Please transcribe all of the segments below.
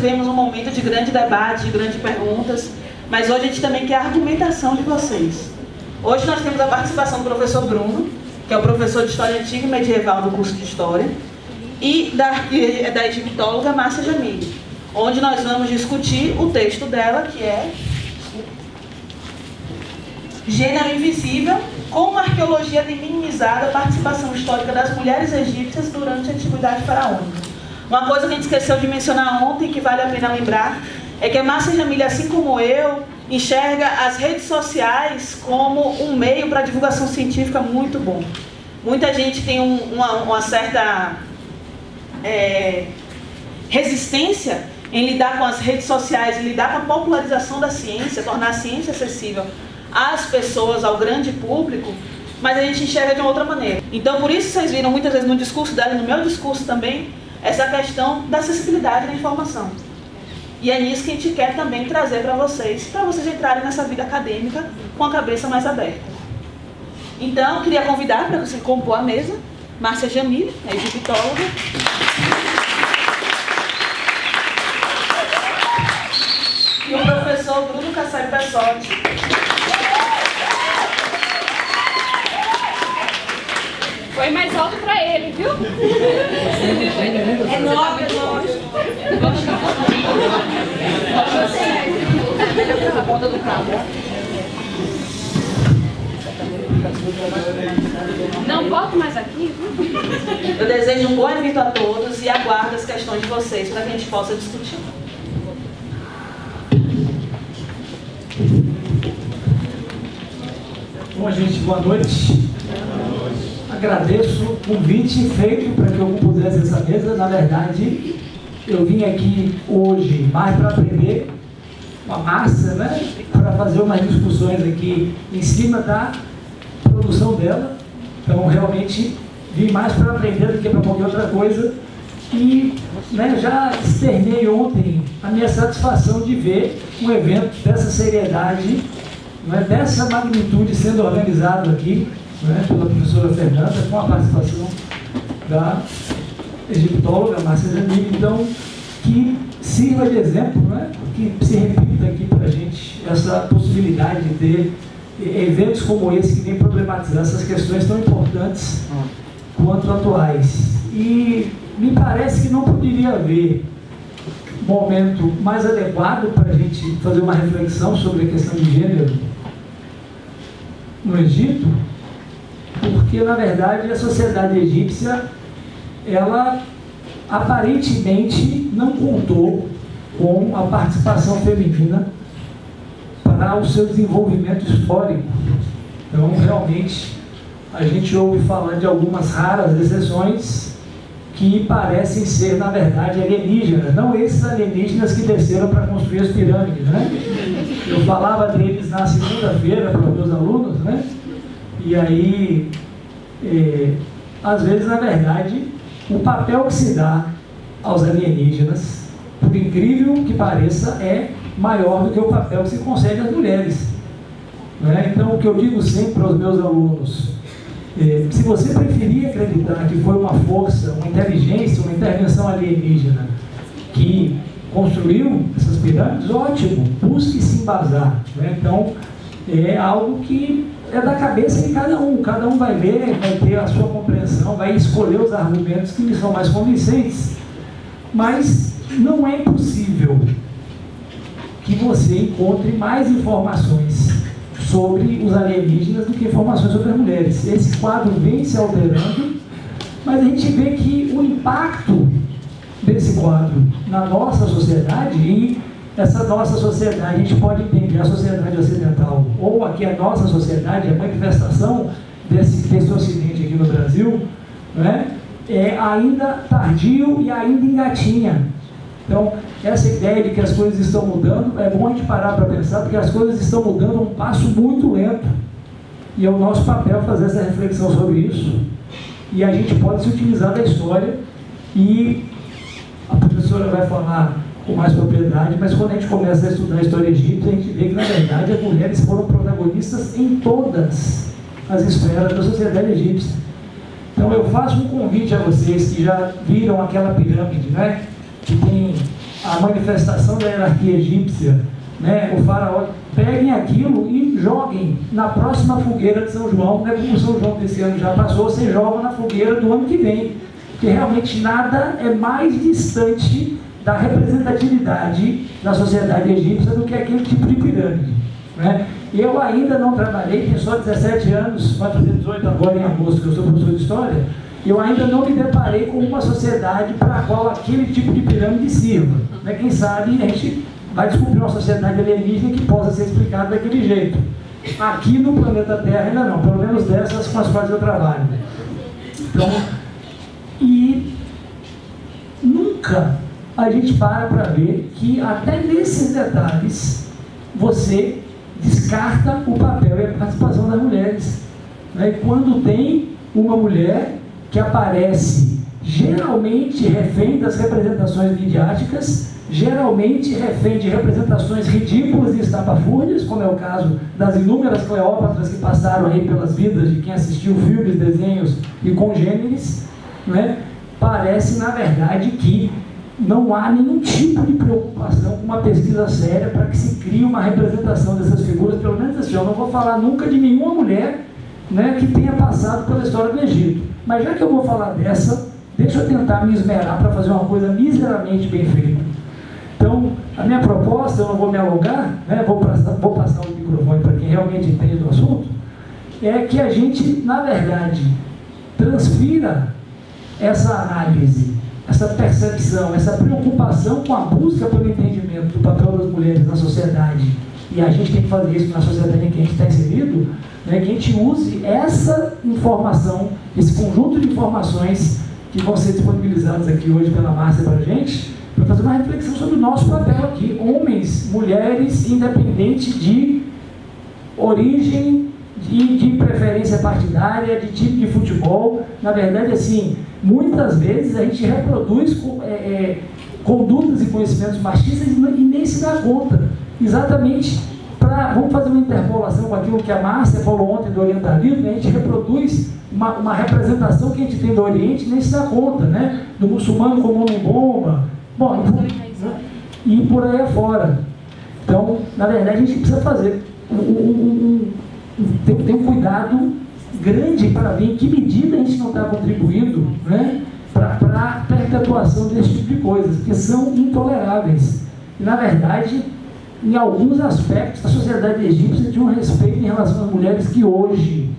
vivemos um momento de grande debate, de grandes perguntas, mas hoje a gente também quer a argumentação de vocês. Hoje nós temos a participação do professor Bruno, que é o professor de História Antiga e Medieval do curso de História, e da egiptóloga Márcia Jamile, onde nós vamos discutir o texto dela, que é Gênero Invisível, como a arqueologia tem minimizado a participação histórica das mulheres egípcias durante a Antiguidade Faraônica. Uma coisa que a gente esqueceu de mencionar ontem, que vale a pena lembrar, é que a Márcia Jamile, assim como eu, enxerga as redes sociais como um meio para a divulgação científica muito bom. Muita gente tem uma certa resistência em lidar com as redes sociais, em lidar com a popularização da ciência, tornar a ciência acessível às pessoas, ao grande público, mas a gente enxerga de uma outra maneira. Então, por isso vocês viram muitas vezes no discurso dela e no meu discurso também, essa questão da acessibilidade da informação. E é nisso que a gente quer também trazer para vocês entrarem nessa vida acadêmica com a cabeça mais aberta. Então, eu queria convidar para você compor a mesa, Márcia Jamile, a egiptóloga. E o professor Bruno Kassab Pessotti. Foi mais alto para ele, viu? É nobre, A ponta do cabo. Não boto mais aqui, viu? Eu desejo um bom evento a todos e aguardo as questões de vocês para que a gente possa discutir. Bom, gente, boa noite. Agradeço o convite feito para que eu compusesse essa mesa. Na verdade, eu vim aqui hoje mais para aprender com a Márcia, né? Para fazer umas discussões aqui em cima da produção dela. Então, realmente, vim mais para aprender do que para qualquer outra coisa. E já externei ontem a minha satisfação de ver um evento dessa seriedade, dessa magnitude sendo organizado aqui, pela professora Fernanda, com a participação da egiptóloga Márcia Jamile. Então, que sirva de exemplo, que se repita aqui para a gente essa possibilidade de ter eventos como esse que vem problematizar essas questões tão importantes quanto atuais. E me parece que não poderia haver momento mais adequado para a gente fazer uma reflexão sobre a questão de gênero no Egito, porque, na verdade, a sociedade egípcia, ela aparentemente não contou com a participação feminina para o seu desenvolvimento histórico. Então, realmente, a gente ouve falar de algumas raras exceções que parecem ser, na verdade, alienígenas, não esses alienígenas que desceram para construir as pirâmides, Eu falava deles na segunda-feira para os meus alunos, E aí, às vezes, na verdade, o papel que se dá aos alienígenas, por incrível que pareça, é maior do que o papel que se concede às mulheres. Então, o que eu digo sempre aos meus alunos, se você preferir acreditar que foi uma força, uma inteligência, uma intervenção alienígena que construiu essas pirâmides, ótimo, busque se embasar. Então, é algo que é da cabeça de cada um vai ler, vai ter a sua compreensão, vai escolher os argumentos que lhe são mais convincentes, mas não é impossível que você encontre mais informações sobre os alienígenas do que informações sobre as mulheres. Esse quadro vem se alterando, mas a gente vê que o impacto desse quadro na nossa sociedade, e essa nossa sociedade, a gente pode entender a sociedade ocidental, ou aqui a nossa sociedade, a manifestação desse ocidente aqui no Brasil, é ainda tardio e ainda engatinha. Então, essa ideia de que as coisas estão mudando, é bom a gente parar para pensar, porque as coisas estão mudando a um passo muito lento. E é o nosso papel fazer essa reflexão sobre isso. E a gente pode se utilizar da história, e a professora vai falar com mais propriedade, mas quando a gente começa a estudar a história egípcia, a gente vê que, na verdade, as mulheres foram protagonistas em todas as esferas da sociedade egípcia. Então, eu faço um convite a vocês que já viram aquela pirâmide, que tem a manifestação da hierarquia egípcia, né, o faraó, peguem aquilo e joguem na próxima fogueira de São João, né, como o São João desse ano já passou, você joga na fogueira do ano que vem, porque realmente nada é mais distante da representatividade da sociedade egípcia do que aquele tipo de pirâmide, né? Eu ainda não trabalhei, tenho só 17 anos, vai fazer 18 agora em agosto, que eu sou professor de História, eu ainda não me deparei com uma sociedade para a qual aquele tipo de pirâmide sirva, né? Quem sabe a gente vai descobrir uma sociedade alienígena que possa ser explicada daquele jeito. Aqui no planeta Terra ainda não, pelo menos dessas com as quais eu trabalho. Então, e nunca a gente para ver que até nesses detalhes você descarta o papel e a participação das mulheres, né? E quando tem uma mulher que aparece geralmente refém das representações midiáticas, geralmente refém de representações ridículas e estapafúrdias, como é o caso das inúmeras Cleópatras que passaram aí pelas vidas de quem assistiu filmes, desenhos e congêneres, né? Parece, na verdade, que não há nenhum tipo de preocupação com uma pesquisa séria para que se crie uma representação dessas figuras, pelo menos assim, eu não vou falar nunca de nenhuma mulher, né, que tenha passado pela história do Egito, mas já que eu vou falar dessa, deixa eu tentar me esmerar para fazer uma coisa miseravelmente bem feita. Então, a minha proposta, eu não vou me alongar, né, vou passar o microfone para quem realmente entende do assunto, é que a gente, na verdade, transfira essa análise, essa percepção, essa preocupação com a busca pelo entendimento do papel das mulheres na sociedade, e a gente tem que fazer isso na sociedade em que a gente está inserido, né, que a gente use essa informação, esse conjunto de informações que vão ser disponibilizadas aqui hoje pela Márcia para a gente, para fazer uma reflexão sobre o nosso papel aqui, homens, mulheres, independente de origem, de preferência partidária, de tipo de futebol. Na verdade, assim, muitas vezes a gente reproduz condutas e conhecimentos machistas e nem se dá conta. Exatamente para... Vamos fazer uma interpolação com aquilo que a Márcia falou ontem do orientalismo, né? A gente reproduz uma representação que a gente tem do Oriente e nem se dá conta, né? Do muçulmano como homem-bomba, bom, e por aí afora. Então, na verdade, a gente precisa fazer tem um cuidado grande para ver em que medida a gente não está contribuindo, né, para a perpetuação desse tipo de coisas, que são intoleráveis. E, na verdade, em alguns aspectos, a sociedade egípcia tinha um respeito em relação às mulheres que hoje,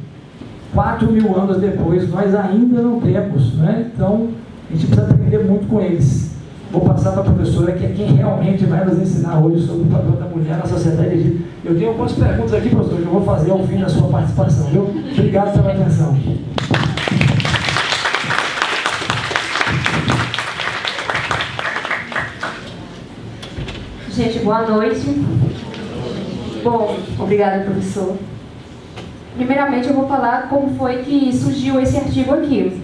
4.000 anos depois, nós ainda não temos, né? Então, a gente precisa aprender muito com eles. Vou passar para a professora, que é quem realmente vai nos ensinar hoje sobre o papel da mulher na sociedade egípcia. Eu tenho algumas perguntas aqui, professor, que eu vou fazer ao fim da sua participação, viu? Obrigado pela atenção. Gente, boa noite. Bom, obrigada, professor. Primeiramente, eu vou falar como foi que surgiu esse artigo aqui.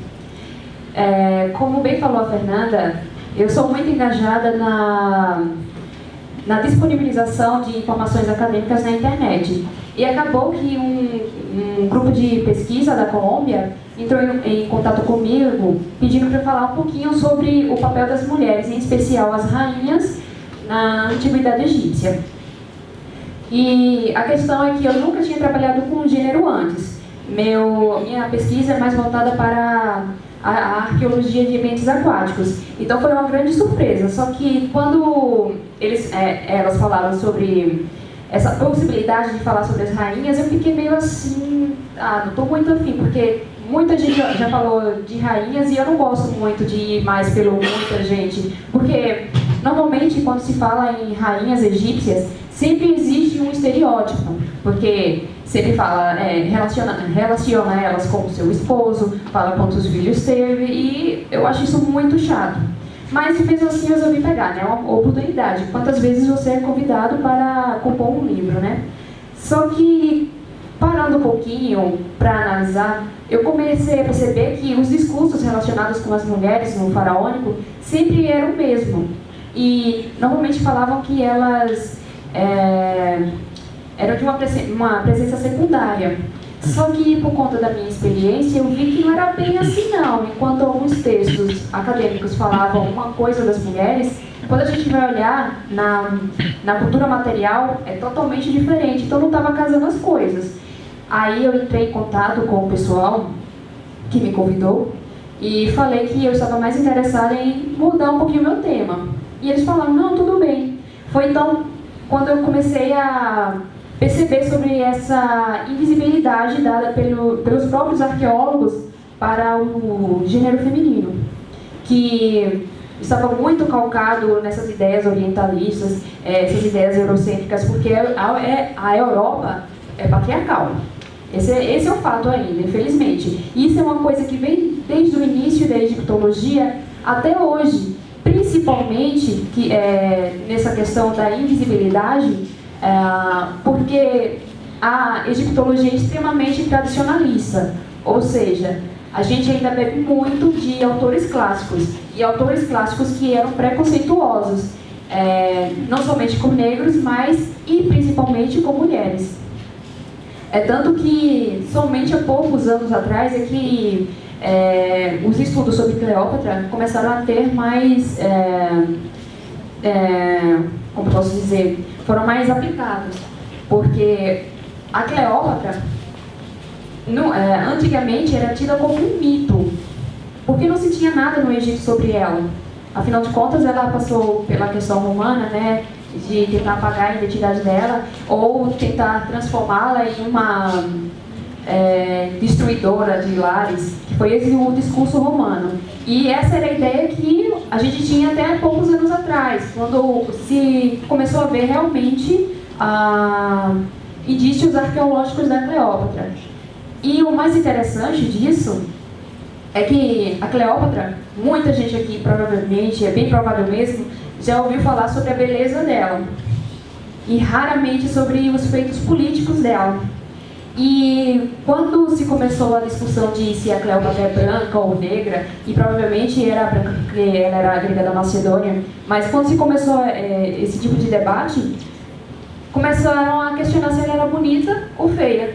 Como bem falou a Fernanda, eu sou muito engajada na disponibilização de informações acadêmicas na internet. E acabou que um grupo de pesquisa da Colômbia entrou em contato comigo, pedindo para eu falar um pouquinho sobre o papel das mulheres, em especial as rainhas, na antiguidade egípcia. E a questão é que eu nunca tinha trabalhado com gênero antes. Minha pesquisa é mais voltada para a arqueologia de ambientes aquáticos. Então foi uma grande surpresa. Só que quando elas falaram sobre essa possibilidade de falar sobre as rainhas, eu fiquei meio assim, não estou muito afim, porque muita gente já falou de rainhas e eu não gosto muito de ir mais pelo muita gente, porque normalmente quando se fala em rainhas egípcias, sempre existe um estereótipo, porque sempre fala, relaciona elas com o seu esposo, fala quantos filhos teve, e eu acho isso muito chato. Mas mesmo assim eu resolvi pegar, né? Uma oportunidade. Quantas vezes você é convidado para compor um livro, né? Só que, parando um pouquinho para analisar, eu comecei a perceber que os discursos relacionados com as mulheres no faraônico sempre eram o mesmo. E normalmente falavam que elas eram de uma presença secundária. Só que, por conta da minha experiência, eu vi que não era bem assim não. Enquanto alguns textos acadêmicos falavam uma coisa das mulheres, quando a gente vai olhar na cultura material, é totalmente diferente, então não estava casando as coisas. Aí eu entrei em contato com o pessoal que me convidou e falei que eu estava mais interessada em mudar um pouquinho o meu tema. E eles falaram, não, tudo bem. Foi então quando eu comecei a perceber sobre essa invisibilidade dada pelos próprios arqueólogos para o gênero feminino, que estava muito calcado nessas ideias orientalistas, essas ideias eurocêntricas, porque a Europa é patriarcal. Esse é o fato ainda, infelizmente. Isso é uma coisa que vem desde o início da egiptologia até hoje, principalmente nessa questão da invisibilidade, porque a egiptologia é extremamente tradicionalista, ou seja, a gente ainda bebe muito de autores clássicos, e autores clássicos que eram preconceituosos, não somente com negros, mas e principalmente com mulheres. É tanto que somente há poucos anos atrás é que os estudos sobre Cleópatra começaram a ter mais, como posso dizer, foram mais aplicados, porque a Cleópatra antigamente era tida como um mito, porque não se tinha nada no Egito sobre ela. Afinal de contas, ela passou pela questão romana, né, de tentar apagar a identidade dela ou tentar transformá-la em uma destruidora de lares, que foi esse o discurso romano. E essa era a ideia que a gente tinha até poucos anos atrás, quando se começou a ver realmente indícios arqueológicos da Cleópatra. E o mais interessante disso é que a Cleópatra, muita gente aqui provavelmente, é bem provável mesmo, já ouviu falar sobre a beleza dela e raramente sobre os feitos políticos dela. E quando se começou a discussão de se a Cleópatra é branca ou negra, e provavelmente era branca porque ela era grega da Macedônia, mas quando se começou esse tipo de debate, começaram a questionar se ela era bonita ou feia.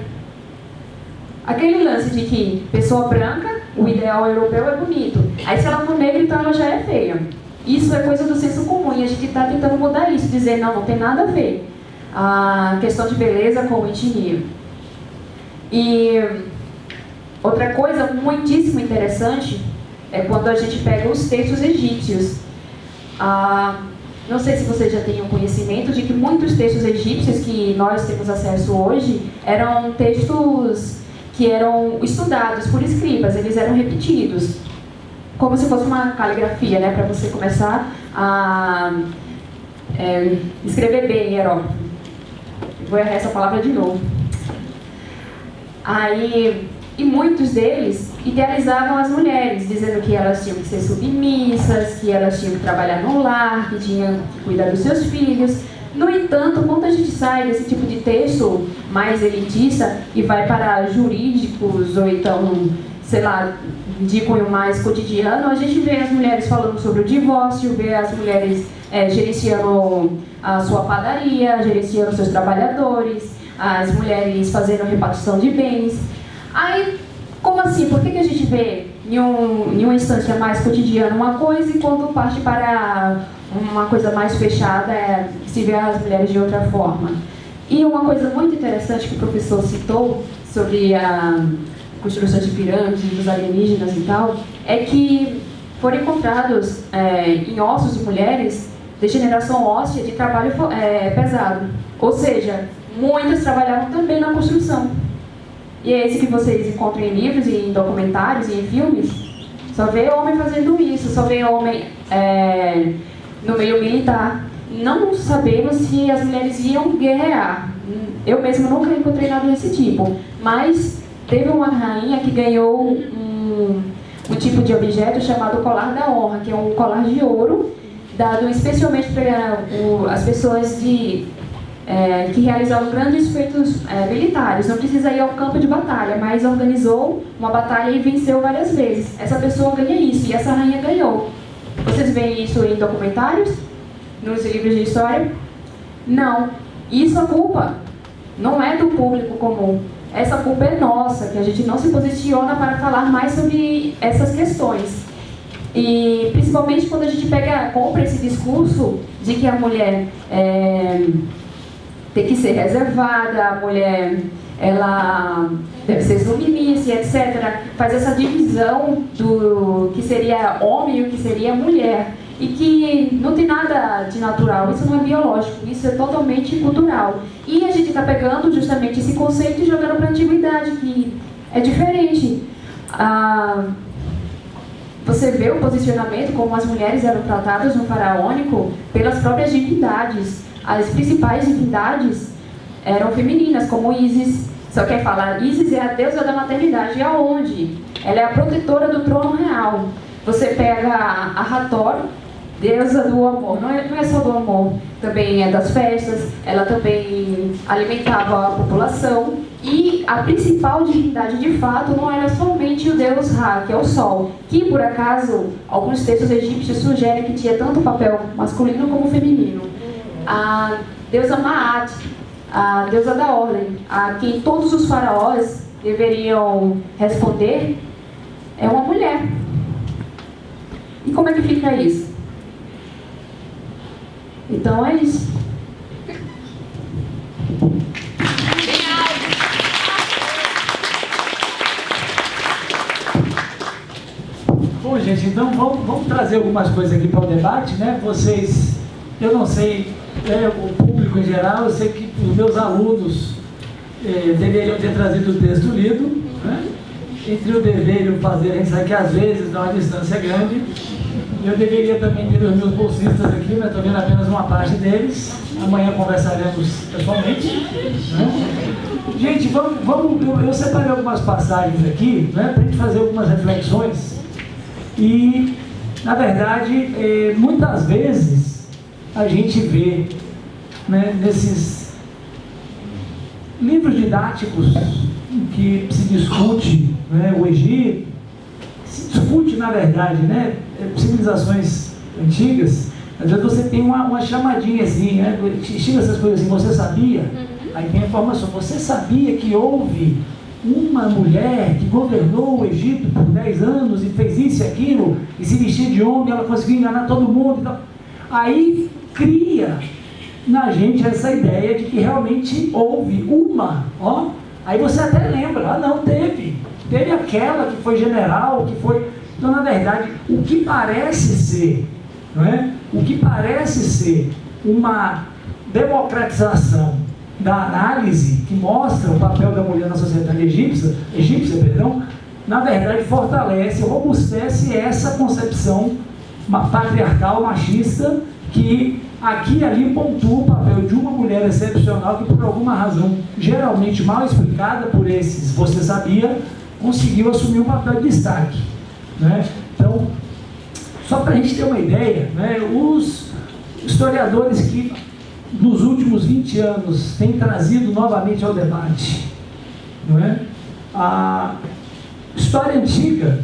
Aquele lance de que pessoa branca, o ideal europeu é bonito, aí se ela for negra, então ela já é feia. Isso é coisa do senso comum e a gente está tentando mudar isso, dizer não tem nada a ver a questão de beleza com etnia. E outra coisa muitíssimo interessante é quando a gente pega os textos egípcios. Não sei se vocês já têm conhecimento de que muitos textos egípcios que nós temos acesso hoje eram textos que eram estudados por escribas, eles eram repetidos, como se fosse uma caligrafia, né, para você começar a escrever bem hierógrafo. Vou errar essa palavra de novo. E muitos deles idealizavam as mulheres, dizendo que elas tinham que ser submissas, que elas tinham que trabalhar no lar, que tinham que cuidar dos seus filhos. No entanto, quando a gente sai desse tipo de texto mais elitista e vai para jurídicos ou então, sei lá, de cunho mais cotidiano, a gente vê as mulheres falando sobre o divórcio, vê as mulheres gerenciando a sua padaria, gerenciando seus trabalhadores, as mulheres fazendo repartição de bens. Aí, como assim? Por que a gente vê em uma instância mais cotidiana uma coisa e quando parte para uma coisa mais fechada se vê as mulheres de outra forma? E uma coisa muito interessante que o professor citou sobre a construção de pirâmides, dos alienígenas e tal, é que foram encontrados em ossos de mulheres degeneração óssea de trabalho pesado. Ou seja, muitas trabalhavam também na construção. E é esse que vocês encontram em livros, em documentários e em filmes. Só vê homem fazendo isso, só vê homem no meio militar. Não sabemos se as mulheres iam guerrear. Eu mesma nunca encontrei nada desse tipo. Mas teve uma rainha que ganhou um tipo de objeto chamado colar da honra, que é um colar de ouro, dado especialmente para as pessoas que realizaram grandes feitos militares. Não precisa ir ao campo de batalha, mas organizou uma batalha e venceu várias vezes. Essa pessoa ganha isso, e essa rainha ganhou. Vocês veem isso em documentários? Nos livros de história? Não. Isso a culpa não é do público comum. Essa culpa é nossa, que a gente não se posiciona para falar mais sobre essas questões. E principalmente quando a gente compra esse discurso de que a mulher tem que ser reservada, a mulher ela deve ser submissa, etc. Faz essa divisão do que seria homem e o que seria mulher. E que não tem nada de natural, isso não é biológico, isso é totalmente cultural. E a gente está pegando justamente esse conceito e jogando para a antiguidade, que é diferente. Você vê o posicionamento, como as mulheres eram tratadas no faraônico pelas próprias divindades. As principais divindades eram femininas, como Ísis. Só que fala, Ísis é a deusa da maternidade. E aonde? Ela é a protetora do trono real. Você pega a Hathor, deusa do amor, não é só do amor, também é das festas, ela também alimentava a população, e a principal divindade de fato não era somente o deus Ra, que é o sol, que por acaso alguns textos egípcios sugerem que tinha tanto papel masculino como feminino. A deusa Maat, a deusa da ordem, a quem todos os faraós deveriam responder, é uma mulher. E como é que fica isso? Então é isso. Bom, gente, então vamos trazer algumas coisas aqui para o debate, né? Vocês, eu não sei, o público em geral, eu sei que os meus alunos deveriam ter trazido o texto lido, né? Entre o dever e o fazer, a gente sabe que às vezes dá uma distância grande. Eu deveria também ter os meus bolsistas aqui, mas estou vendo apenas uma parte deles. Amanhã conversaremos pessoalmente, né? Gente, eu separei algumas passagens aqui, né, para a gente fazer algumas reflexões. E, na verdade, muitas vezes a gente vê, né, nesses livros didáticos em que se discute, né, o Egito, se discute, na verdade, né, civilizações antigas, às vezes você tem uma chamadinha assim, né, chega essas coisas assim, você sabia? Aí tem a informação, você sabia que houve uma mulher que governou o Egito por 10 anos e fez isso e aquilo, e se vestia de homem, ela conseguiu enganar todo mundo e tal. Aí cria na gente essa ideia de que realmente houve uma, ó, aí você até lembra, não, teve aquela que foi general, que foi... Então, na verdade, o que parece ser, não é? O que parece ser uma democratização da análise que mostra o papel da mulher na sociedade egípcia, na verdade fortalece, robustece essa concepção patriarcal, machista, que aqui e ali pontua o papel de uma mulher excepcional que, por alguma razão, geralmente mal explicada por esses, você sabia, conseguiu assumir um papel de destaque, né? Então, só para a gente ter uma ideia, né, os historiadores que nos últimos 20 anos têm trazido novamente ao debate, não é? A história antiga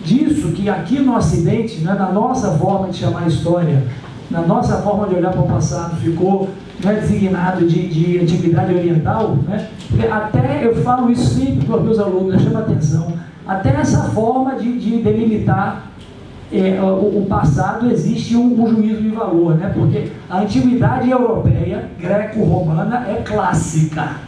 disso, que aqui no Ocidente, né, na nossa forma de chamar a história, na nossa forma de olhar para o passado, ficou, né, designado de antiguidade oriental, né? Até eu falo isso sempre para os meus alunos, eu chamo a atenção, até nessa forma de delimitar o passado existe um juízo de valor, né? Porque a antiguidade europeia, greco-romana, é clássica.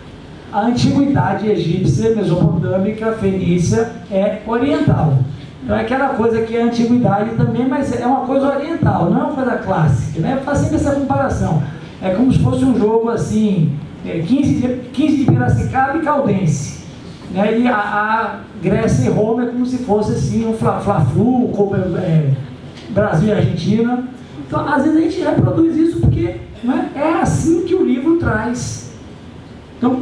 A antiguidade egípcia, mesopotâmica, fenícia é oriental. Então é aquela coisa que é antiguidade também, mas é uma coisa oriental, não é uma coisa clássica, né? Faz sempre essa comparação. É como se fosse um jogo assim, 15 de Piracicaba e Caldense, né? E a Grécia e Roma é como se fosse assim, um Fla-Flu, Brasil e Argentina. Então, às vezes a gente reproduz isso porque, né, é assim que o livro traz. Então,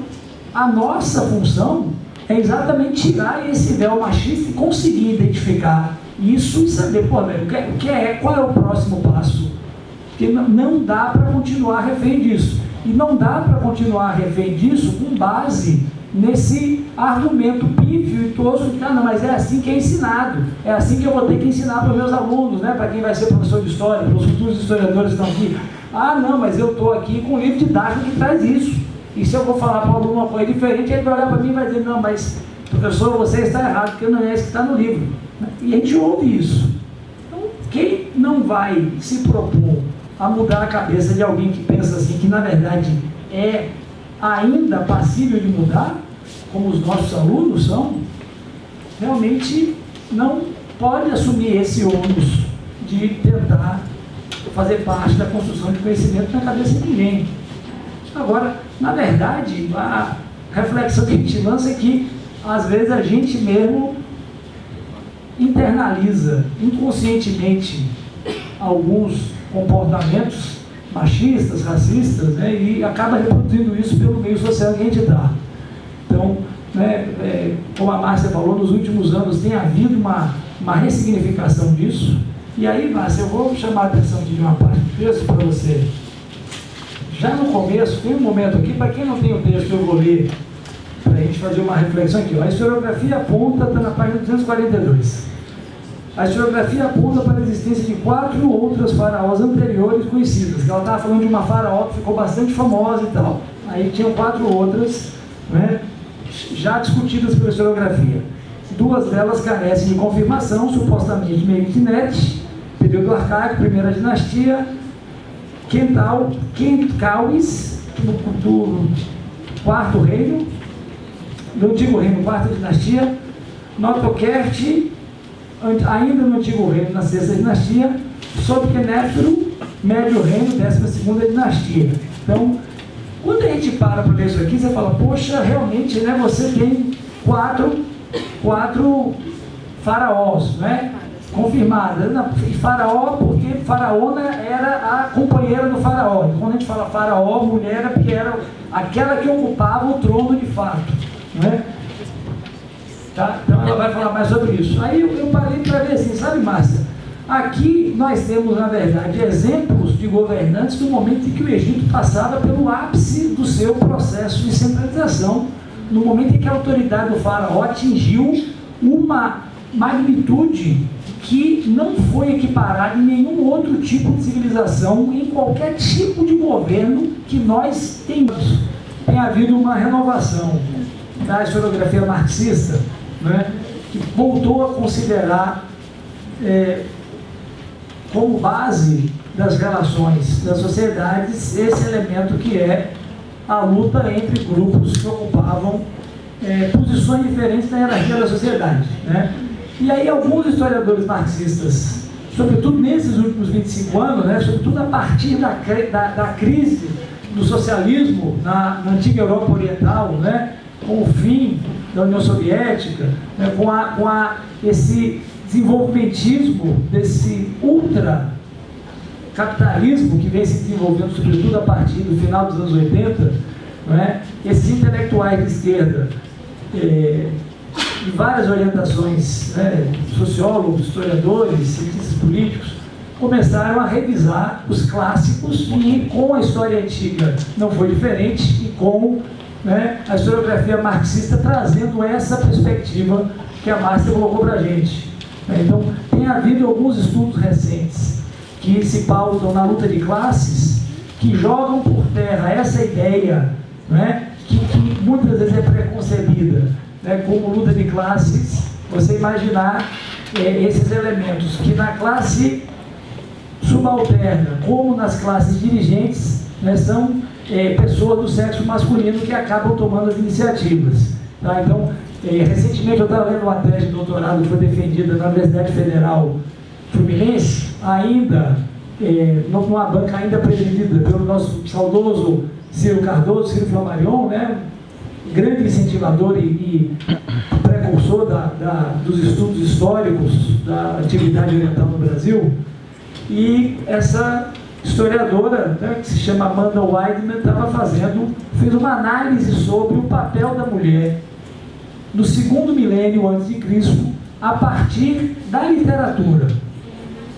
a nossa função é exatamente tirar esse véu machista e conseguir identificar isso e saber, qual é o próximo passo. Porque não dá para continuar refém disso. E não dá para continuar refém disso com base nesse argumento pífio e tosco de não, mas é assim que é ensinado, é assim que eu vou ter que ensinar para os meus alunos, né? Para quem vai ser professor de história, para os futuros historiadores que estão aqui. Não, mas eu estou aqui com um livro didático que traz isso. E se eu vou falar para o aluno uma coisa diferente, ele vai olhar para mim e vai dizer, não, mas professor, você está errado, porque não é esse que está no livro. E a gente ouve isso. Então, vai se propor a mudar a cabeça de alguém que pensa assim, que na verdade é ainda passível de mudar, como os nossos alunos são, realmente não pode assumir esse ônus de tentar fazer parte da construção de conhecimento na cabeça de ninguém. Agora, na verdade, a reflexão que a gente lança é que, às vezes, a gente mesmo internaliza inconscientemente alguns comportamentos machistas, racistas, né, e acaba reproduzindo isso pelo meio social que a gente dá. Então, né, como a Márcia falou, nos últimos anos tem havido uma ressignificação disso. E aí, Márcia, eu vou chamar a atenção de uma parte do texto para você. Já no começo, tem um momento aqui, para quem não tem o texto, eu vou ler, para a gente fazer uma reflexão aqui. Ó. A historiografia aponta, está na página 242. A historiografia aponta para a existência de 4 outras faraós anteriores conhecidas, que ela estava falando de uma faraó que ficou bastante famosa e tal. Aí tinham 4 outras, né, já discutidas pela historiografia. 2 delas carecem de confirmação, supostamente de Mequinete, período arcaico, primeira dinastia, Quentauis, do 4º reino, do antigo reino, 4ª dinastia, Notokert, ainda no antigo reino, na 6ª dinastia, Sobquenefro, médio reino, 12ª dinastia. Então, quando a gente para ler isso aqui, você fala, poxa, realmente, né, você tem 4 faraós, né? Confirmada. E faraó, porque faraona era a companheira do faraó. E quando a gente fala faraó, mulher era porque era aquela que ocupava o trono de fato, né? Tá? Então ela vai falar mais sobre isso. Aí eu parei para ver assim, sabe, Márcia? Aqui nós temos, na verdade, exemplos de governantes no momento em que o Egito passava pelo ápice do seu processo de centralização, no momento em que a autoridade do faraó atingiu uma magnitude que não foi equiparada em nenhum outro tipo de civilização, em qualquer tipo de governo que nós temos. Tem havido uma renovação da historiografia marxista, né, que voltou a considerar como base das relações das sociedades esse elemento que é a luta entre grupos que ocupavam posições diferentes na hierarquia da sociedade, né? E aí alguns historiadores marxistas, sobretudo nesses últimos 25 anos, né, sobretudo a partir da crise do socialismo na antiga Europa Oriental, né, com o fim da União Soviética, né, com esse desenvolvimentismo, desse ultracapitalismo que vem se desenvolvendo, sobretudo a partir do final dos anos 80, né, esses intelectuais de esquerda, de várias orientações, né, sociólogos, historiadores, cientistas políticos, começaram a revisar os clássicos e com a história antiga não foi diferente e com, né, a historiografia marxista trazendo essa perspectiva que a Márcia colocou para a gente. Então, tem havido alguns estudos recentes que se pautam na luta de classes, que jogam por terra essa ideia, né, que muitas vezes é preconcebida, né, como luta de classes, você imaginar esses elementos que na classe subalterna, como nas classes dirigentes, né, são pessoas do sexo masculino que acabam tomando as iniciativas. Tá? Então, recentemente eu estava lendo uma tese de doutorado que foi defendida na Universidade Federal Fluminense, ainda numa banca ainda presidida pelo nosso saudoso Ciro Cardoso, Ciro Flammarion, né, grande incentivador e precursor dos estudos históricos da atividade oriental no Brasil. E essa historiadora, né, que se chama Amanda Weidman, fez uma análise sobre o papel da mulher no 2º milênio antes de Cristo, a partir da literatura.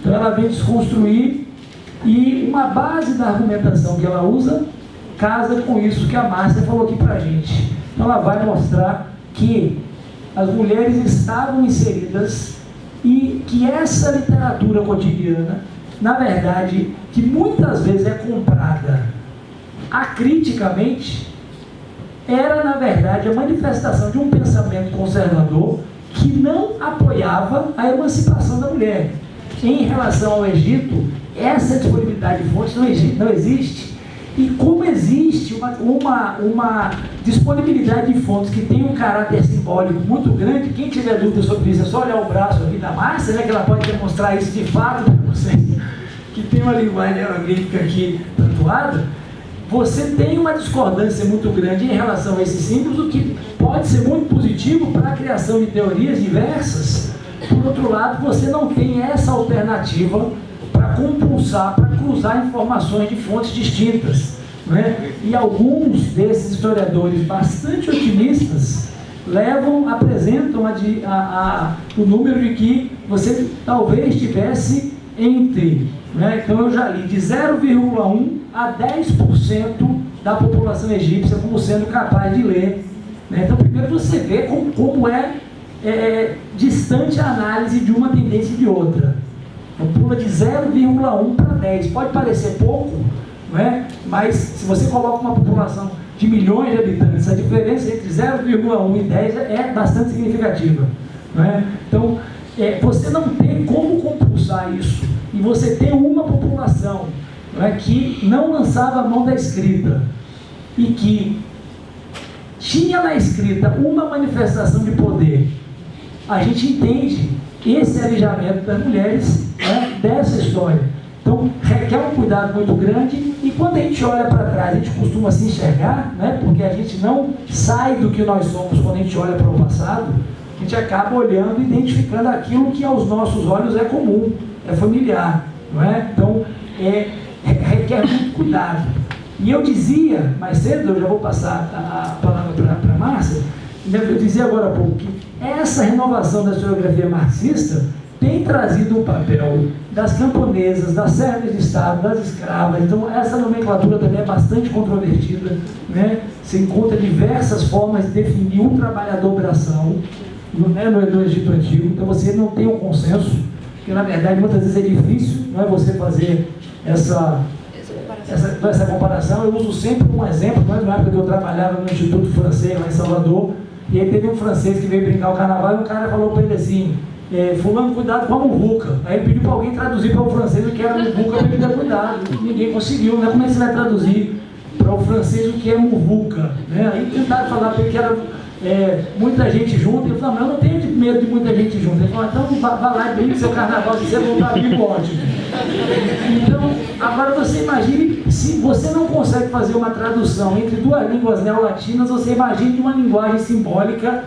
Então ela vem desconstruir, e uma base da argumentação que ela usa casa com isso que a Márcia falou aqui pra gente. Então ela vai mostrar que as mulheres estavam inseridas e que essa literatura cotidiana, na verdade, que muitas vezes é comprada acriticamente, era, na verdade, a manifestação de um pensamento conservador que não apoiava a emancipação da mulher. em relação ao Egito, essa disponibilidade de fontes não existe. E como existe uma disponibilidade de fontes que tem um caráter simbólico muito grande, quem tiver dúvida sobre isso é só olhar o braço aqui da Márcia, né, que ela pode demonstrar isso de fato para vocês, que tem uma linguagem hieroglífica aqui tatuada. Você tem uma discordância muito grande em relação a esses símbolos, o que pode ser muito positivo para a criação de teorias diversas. Por outro lado, você não tem essa alternativa para compulsar, para cruzar informações de fontes distintas, né? E alguns desses historiadores bastante otimistas apresentam o número de que você talvez tivesse entre, né? Então eu já li de 0,1 a 10% da população egípcia como sendo capaz de ler, né? Então primeiro você vê como é distante a análise de uma tendência e de outra. Então pula de 0,1 para 10. Pode parecer pouco, não é? Mas se você coloca uma população de milhões de habitantes, a diferença entre 0,1 e 10 é bastante significativa, não é? Então você não tem como compulsar isso. E você tem uma população, não é, que não lançava a mão da escrita e que tinha na escrita uma manifestação de poder. A gente entende esse alijamento das mulheres, né, dessa história. Então, requer um cuidado muito grande, e quando a gente olha para trás, a gente costuma se enxergar, né, porque a gente não sai do que nós somos quando a gente olha para o passado, a gente acaba olhando e identificando aquilo que aos nossos olhos é comum, é familiar, não é? Então, requer muito cuidado. E eu dizia, mais cedo, eu já vou passar a palavra para a Márcia, eu dizia agora há pouco que essa renovação da historiografia marxista tem trazido o papel das camponesas, das servas de Estado, das escravas. Então essa nomenclatura também é bastante controvertida, né? Se encontra diversas formas de definir um trabalhador braçal, né, no Egito Antigo. Então você não tem um consenso, porque na verdade muitas vezes é difícil, não é, você fazer essa comparação. Eu uso sempre um exemplo, né? Na época que eu trabalhava no Instituto Francês lá em Salvador, e aí teve um francês que veio brincar o carnaval, e o cara falou para ele assim: fulano, cuidado com a muvuca. Aí ele pediu para alguém traduzir para o francês o que era muvuca, para ele dar cuidado. Ninguém conseguiu, né? Como é que você vai traduzir para o francês o que é muvuca? Né? Aí tentaram falar para ele que era muita gente junto. Ele falou: não, eu não tenho medo de muita gente junto. Ele falou: então vá lá e brinque seu carnaval, se você voltar vivo, ótimo. Então, agora você imagine, se você não consegue fazer uma tradução entre duas línguas neolatinas, você imagine uma linguagem simbólica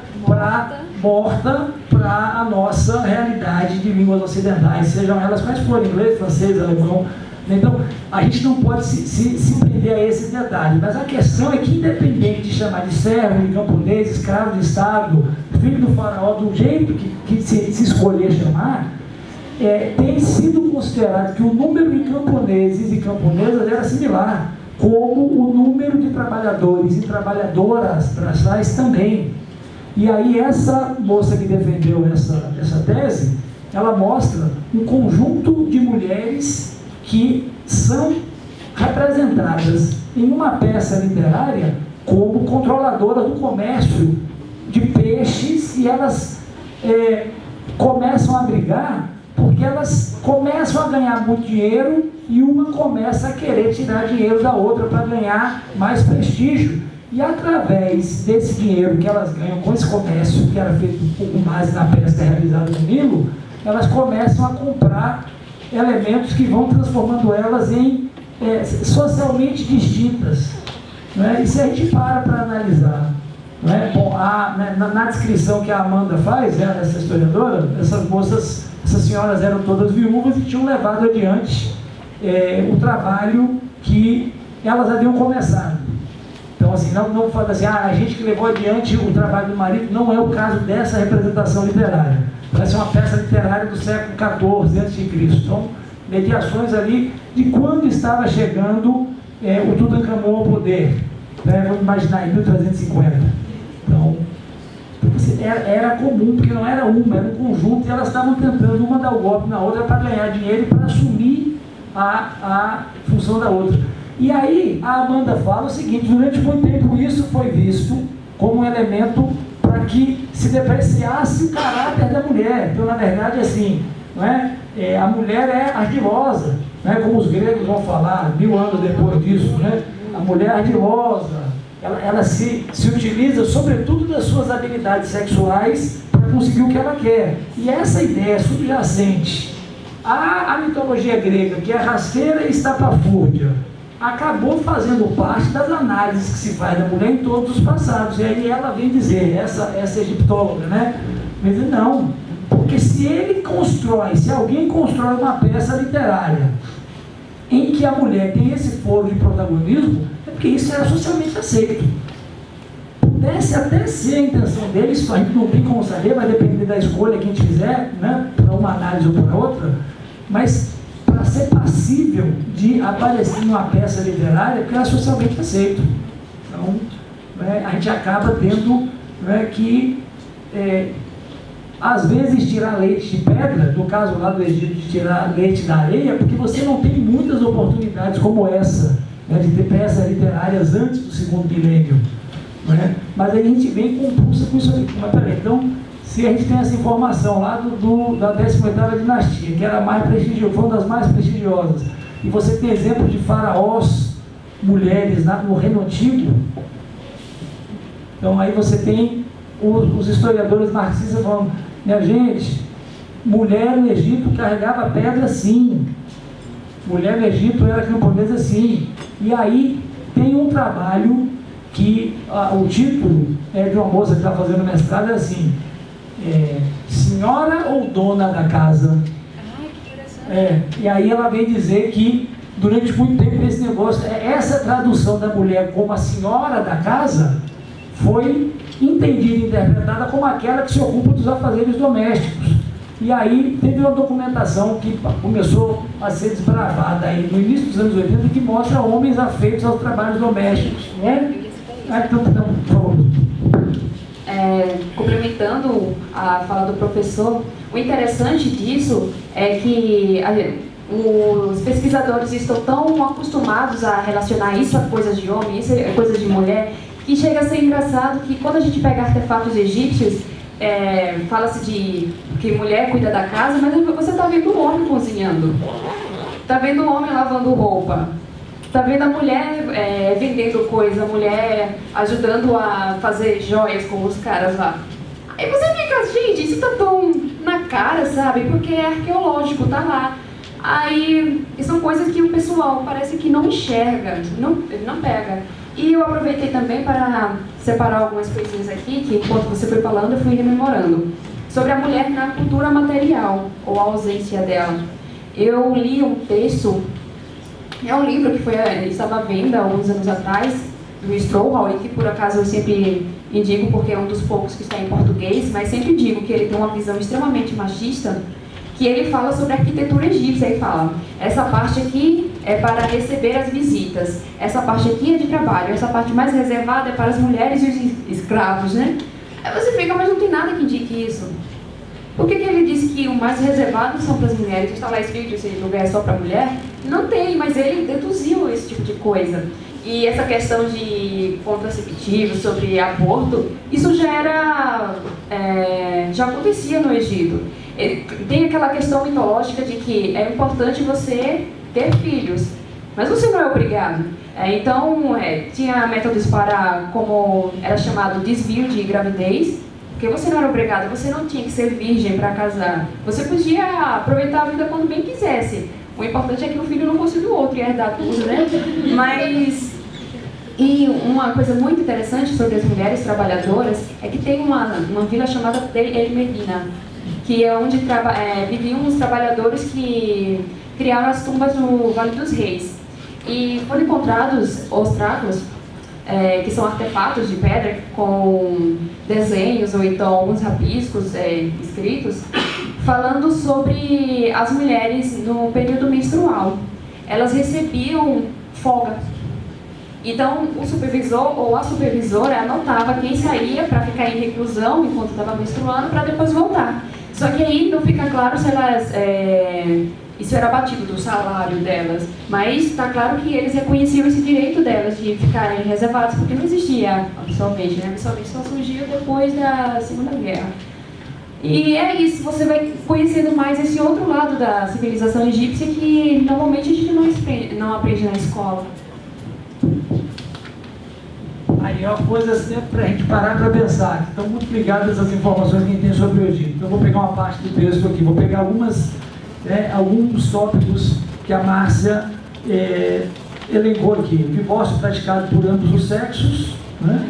morta para a nossa realidade de línguas ocidentais, sejam elas quais forem, inglês, francês, alemão. Então, a gente não pode se prender a esses detalhes, mas a questão é que, independente de chamar de servo, de camponês, escravo de Estado, filho do faraó, do jeito que se escolher chamar, tem sido considerado que o número de camponeses e camponesas era similar, como o número de trabalhadores e trabalhadoras braçais também. E aí essa moça que defendeu essa tese, ela mostra um conjunto de mulheres que são representadas em uma peça literária como controladoras do comércio de peixes, e elas começam a brigar porque elas começam a ganhar muito dinheiro e uma começa a querer tirar dinheiro da outra para ganhar mais prestígio. E através desse dinheiro que elas ganham com esse comércio, que era feito um pouco mais na pesca realizada no Nilo, elas começam a comprar elementos que vão transformando elas em socialmente distintas. Né? E se a gente para analisar, né? Bom, na descrição que a Amanda faz, essa historiadora, essas senhoras eram todas viúvas e tinham levado adiante o trabalho que elas haviam começado. Então, assim, não fala assim, a gente que levou adiante o trabalho do marido. Não é o caso dessa representação literária. Parece uma peça literária do século XIV a.C. Então, mediações ali de quando estava chegando o Tutankhamon ao poder. Né? Vamos imaginar, em 1350. Então, era comum, porque não era uma, era um conjunto, e elas estavam tentando uma dar o golpe na outra para ganhar dinheiro e para assumir a função da outra. E aí a Amanda fala o seguinte: durante muito tempo isso foi visto como um elemento para que se depreciasse o caráter da mulher. Então, na verdade, assim, não é? A mulher é ardilosa, né? Como os gregos vão falar 1000 anos depois disso, né? A mulher é ardilosa, ela se utiliza sobretudo das suas habilidades sexuais para conseguir o que ela quer. E essa ideia subjacente à mitologia grega, que é rasteira e estapafúrdia, acabou fazendo parte das análises que se faz da mulher em todos os passados. E aí ela vem dizer, essa egiptóloga, né? Mas não, porque se alguém constrói uma peça literária em que a mulher tem esse foro de protagonismo, é porque isso era socialmente aceito. Pudesse até ser a intenção dele, isso a gente não tem como saber, vai depender da escolha que a gente fizer, né, para uma análise ou para outra, mas para ser passível de aparecer numa peça literária, porque era socialmente aceito. Então, a gente acaba tendo que, às vezes, tirar leite de pedra, no caso lá do Egito, de tirar leite da areia, porque você não tem muitas oportunidades como essa, de ter peças literárias antes do segundo milênio. Mas aí a gente vem compulsa com isso aqui. Mas peraí, então, se a gente tem essa informação lá da 18ª dinastia, que era mais prestigiosa, foi uma das mais prestigiosas, e você tem exemplo de faraós, mulheres no Reino Antigo, então aí você tem os historiadores marxistas falando, minha gente, mulher no Egito carregava pedra sim, mulher no Egito era camponesa sim. E aí tem um trabalho que o título de uma moça que está fazendo mestrado é assim, senhora ou dona da casa? Que interessante. E aí ela vem dizer que durante muito tempo esse negócio, essa tradução da mulher como a senhora da casa foi entendida e interpretada como aquela que se ocupa dos afazeres domésticos. E aí teve uma documentação que começou a ser desbravada aí no início dos anos 80, que mostra homens afeitos aos trabalhos domésticos, né? Então, por favor. Complementando a fala do professor, o interessante disso é que os pesquisadores estão tão acostumados a relacionar isso a coisas de homem, isso a coisas de mulher, que chega a ser engraçado que quando a gente pega artefatos egípcios, fala-se de que mulher cuida da casa, mas você está vendo o homem cozinhando, está vendo o homem lavando roupa, está vendo a mulher vendendo coisa, a mulher ajudando a fazer joias com os caras lá. Aí você fica, gente, isso está tão na cara, sabe? Porque é arqueológico, tá lá. Aí são coisas que o pessoal parece que não enxerga, não pega. E eu aproveitei também para separar algumas coisinhas aqui, que enquanto você foi falando, eu fui rememorando. Sobre a mulher na cultura material, ou a ausência dela. Eu li um texto, é um livro que estava à venda há alguns anos atrás, do Strouhal, e que por acaso eu sempre indico, porque é um dos poucos que está em português, mas sempre digo que ele tem uma visão extremamente machista, que ele fala sobre a arquitetura egípcia e fala, essa parte aqui é para receber as visitas, essa parte aqui é de trabalho, essa parte mais reservada é para as mulheres e os escravos, né? Aí você fica, mas não tem nada que indique isso. Por que ele disse que o mais reservado são para as mulheres? Está lá escrito esse lugar é só para mulher? Não tem, mas ele deduziu esse tipo de coisa. E essa questão de contraceptivo, sobre aborto, isso já acontecia no Egito. Tem aquela questão mitológica de que é importante você ter filhos, mas você não é obrigado. Então, tinha métodos para, como era chamado, desvio de gravidez, porque você não era obrigado, você não tinha que ser virgem para casar. Você podia aproveitar a vida quando bem quisesse. O importante é que o filho não fosse do outro e herdar tudo, né? E uma coisa muito interessante sobre as mulheres trabalhadoras é que tem uma vila chamada Tel El Medina, que é onde viviam os trabalhadores que criaram as tumbas no Vale dos Reis. E foram encontrados ostráculos, que são artefatos de pedra com desenhos ou então alguns rabiscos escritos, falando sobre as mulheres no período menstrual. Elas recebiam folga. Então, o supervisor ou a supervisora anotava quem saía para ficar em reclusão enquanto estava menstruando para depois voltar. Só que aí não fica claro se elas... isso era abatido do salário delas, mas está claro que eles reconheciam esse direito delas de ficarem reservadas, porque não existia absorvente, né? Absorvente só surgiu depois da Segunda Guerra. E é isso, você vai conhecendo mais esse outro lado da civilização egípcia que normalmente a gente não aprende na escola. Aí é uma coisa sempre para a gente parar para pensar, que estão muito ligadas às informações que a gente tem sobre o Egito. Então eu vou pegar uma parte do texto aqui, vou pegar alguns tópicos que a Márcia elencou aqui. O divórcio praticado por ambos os sexos, né?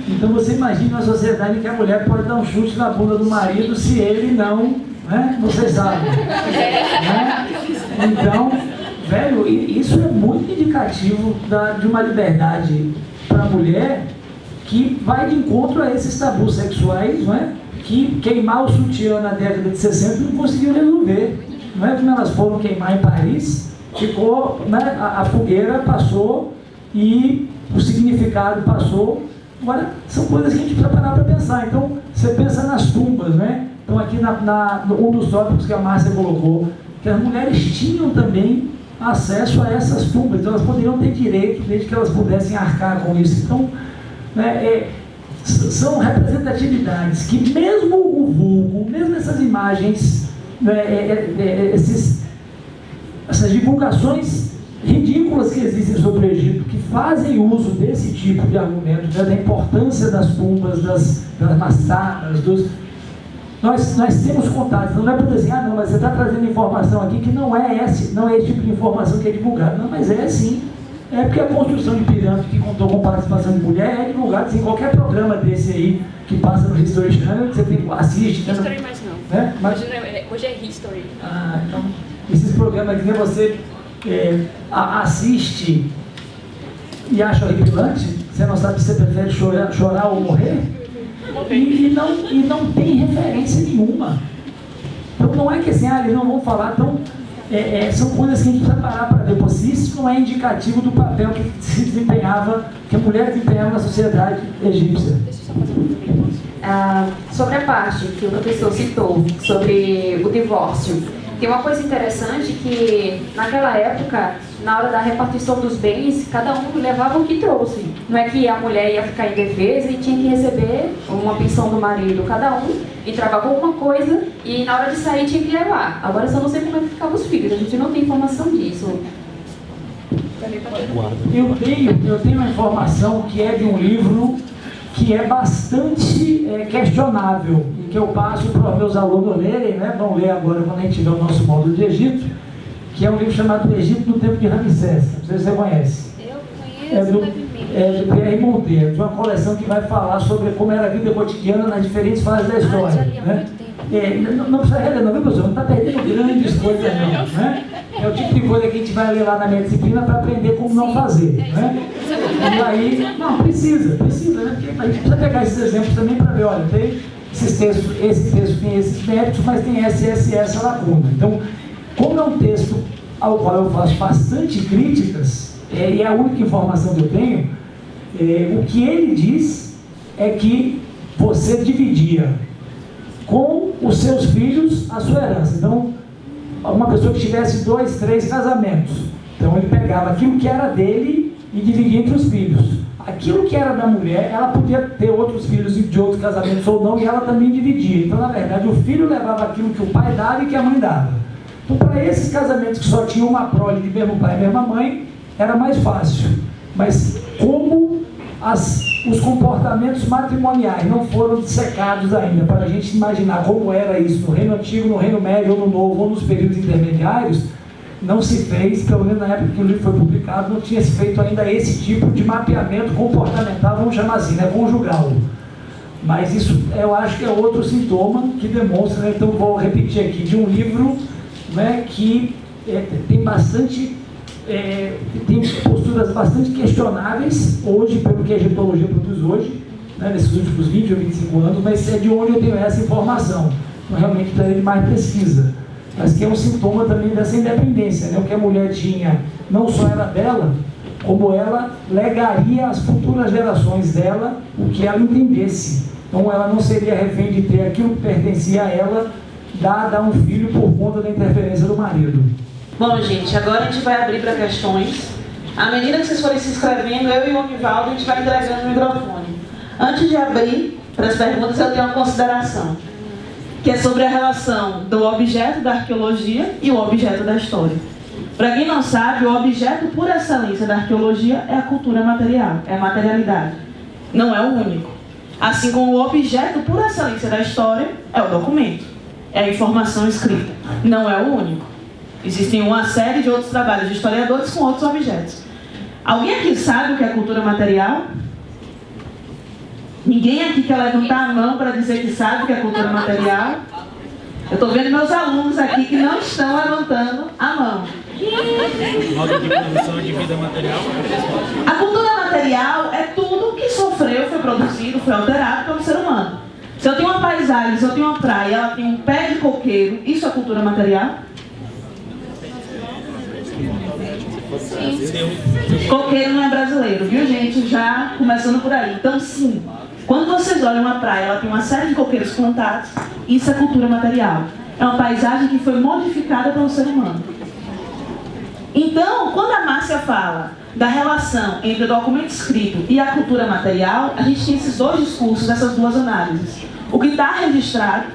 Então você imagina uma sociedade em que a mulher pode dar um chute na bunda do marido se ele não, né? Vocês sabem. Né? Então, velho, isso é muito indicativo de uma liberdade para a mulher que vai de encontro a esses tabus sexuais, não é? Que queimar o sutiã na década de 60 não conseguiu resolver. Não é como elas foram queimar em Paris, ficou, né? A fogueira passou e o significado passou. Agora, são coisas que a gente precisa parar para pensar. Então, você pensa nas tumbas, né? Então, aqui um dos tópicos que a Márcia colocou, que as mulheres tinham também acesso a essas tumbas, então elas poderiam ter direito, desde que elas pudessem arcar com isso. Então, né, são representatividades que mesmo o vulgo, mesmo essas imagens, né, essas divulgações ridículas que existem sobre o Egito, que fazem uso desse tipo de argumento, né, da importância das tumbas, das mastabas, nós temos contatos. Não é para dizer, não, mas você está trazendo informação aqui que não é esse tipo de informação que é divulgada. Não, mas é sim. É porque a construção de pirâmide que contou com participação de mulher é divulgada em qualquer programa desse aí que passa no History Channel, que você assiste. History mais não. Né? Mas, hoje é History. Então, esses programas aqui você assiste e acha horripilante, você não sabe se você prefere chorar ou morrer, e não tem referência nenhuma. Então não é que assim, eles não vão falar, então são coisas que a gente precisa parar para ver, porque isso não é indicativo do papel que se desempenhava, que a mulher desempenhava na sociedade egípcia. Deixa eu só fazer uma pergunta. Sobre a parte que o professor citou, sobre o divórcio, tem uma coisa interessante que, naquela época, na hora da repartição dos bens, cada um levava o que trouxe. Não é que a mulher ia ficar indefesa e tinha que receber uma pensão do marido. Cada um entrava com alguma coisa e na hora de sair tinha que levar. Agora eu só não sei como é que ficavam os filhos, a gente não tem informação disso. Eu tenho uma informação que é de um livro que é bastante questionável e que eu passo para os meus alunos lerem, né? Vão ler agora quando a gente tiver o nosso módulo de Egito, que é um livro chamado Egito no Tempo de Ramsés. Não sei se você conhece. Eu conheço do Pierre Monteiro, de uma coleção que vai falar sobre como era a vida cotidiana nas diferentes fases da história. Já li há Né? muito tempo. Não precisa reler, não, viu, professor? Não está perdendo grandes coisas, não. Né? É o tipo de coisa que a gente vai ler lá na minha disciplina para aprender como não fazer. Né? E aí, não, precisa, né? Porque a gente precisa pegar esses exemplos também para ver, olha, tem esse texto tem esses méritos, mas tem essa lacuna. Então, como é um texto ao qual eu faço bastante críticas, e é a única informação que eu tenho, o que ele diz é que você dividia com os seus filhos a sua herança. Então, uma pessoa que tivesse 2, 3 casamentos, então ele pegava aquilo que era dele e dividia entre os filhos. Aquilo que era da mulher, ela podia ter outros filhos de outros casamentos ou não, e ela também dividia. Então, na verdade, o filho levava aquilo que o pai dava e que a mãe dava. Então, para esses casamentos que só tinham uma prole de mesmo pai e mesma mãe, era mais fácil. Mas como os comportamentos matrimoniais não foram dissecados ainda, para a gente imaginar como era isso no Reino Antigo, no Reino Médio, ou no Novo, ou nos períodos intermediários, não se fez, pelo menos na época que o livro foi publicado, não tinha se feito ainda esse tipo de mapeamento comportamental, vamos chamar assim, né, conjugal. Mas isso eu acho que é outro sintoma que demonstra, né, então vou repetir aqui, de um livro, né, que tem bastante, tem posturas bastante questionáveis hoje, pelo que a egiptologia produz hoje, né, nesses últimos 20 ou 25 anos, mas é de onde eu tenho essa informação. Então realmente precisaria de mais pesquisa. Mas que é um sintoma também dessa independência, né? O que a mulher tinha não só era dela, como ela legaria às futuras gerações dela o que ela entendesse. Então ela não seria refém de ter aquilo que pertencia a ela, dada a um filho por conta da interferência do marido. Bom, gente, agora a gente vai abrir para questões. À medida que vocês forem se inscrevendo, eu e o Onivaldo, a gente vai entregando o microfone. Antes de abrir para as perguntas, eu tenho uma consideração. que é sobre a relação do objeto da arqueologia e o objeto da história. Para quem não sabe, o objeto por excelência da arqueologia é a cultura material, é a materialidade. Não é o único. Assim como o objeto por excelência da história é o documento, é a informação escrita. Não é o único. Existem uma série de outros trabalhos de historiadores com outros objetos. Alguém aqui sabe o que é cultura material? Ninguém aqui quer levantar a mão para dizer que sabe o que é cultura material? Eu estou vendo meus alunos aqui que não estão levantando a mão. Modo de produção de vida material. A cultura material é tudo que sofreu, foi produzido, foi alterado pelo ser humano. Se eu tenho uma paisagem, se eu tenho uma praia, ela tem um pé de coqueiro, isso é cultura material? Coqueiro não é brasileiro, viu, gente? Já começando por aí. Então, sim, quando vocês olham uma praia, ela tem uma série de coqueiros plantados, isso é cultura material. É uma paisagem que foi modificada pelo ser humano. Então, quando a Márcia fala da relação entre o documento escrito e a cultura material, a gente tem esses dois discursos, essas duas análises. O que está registrado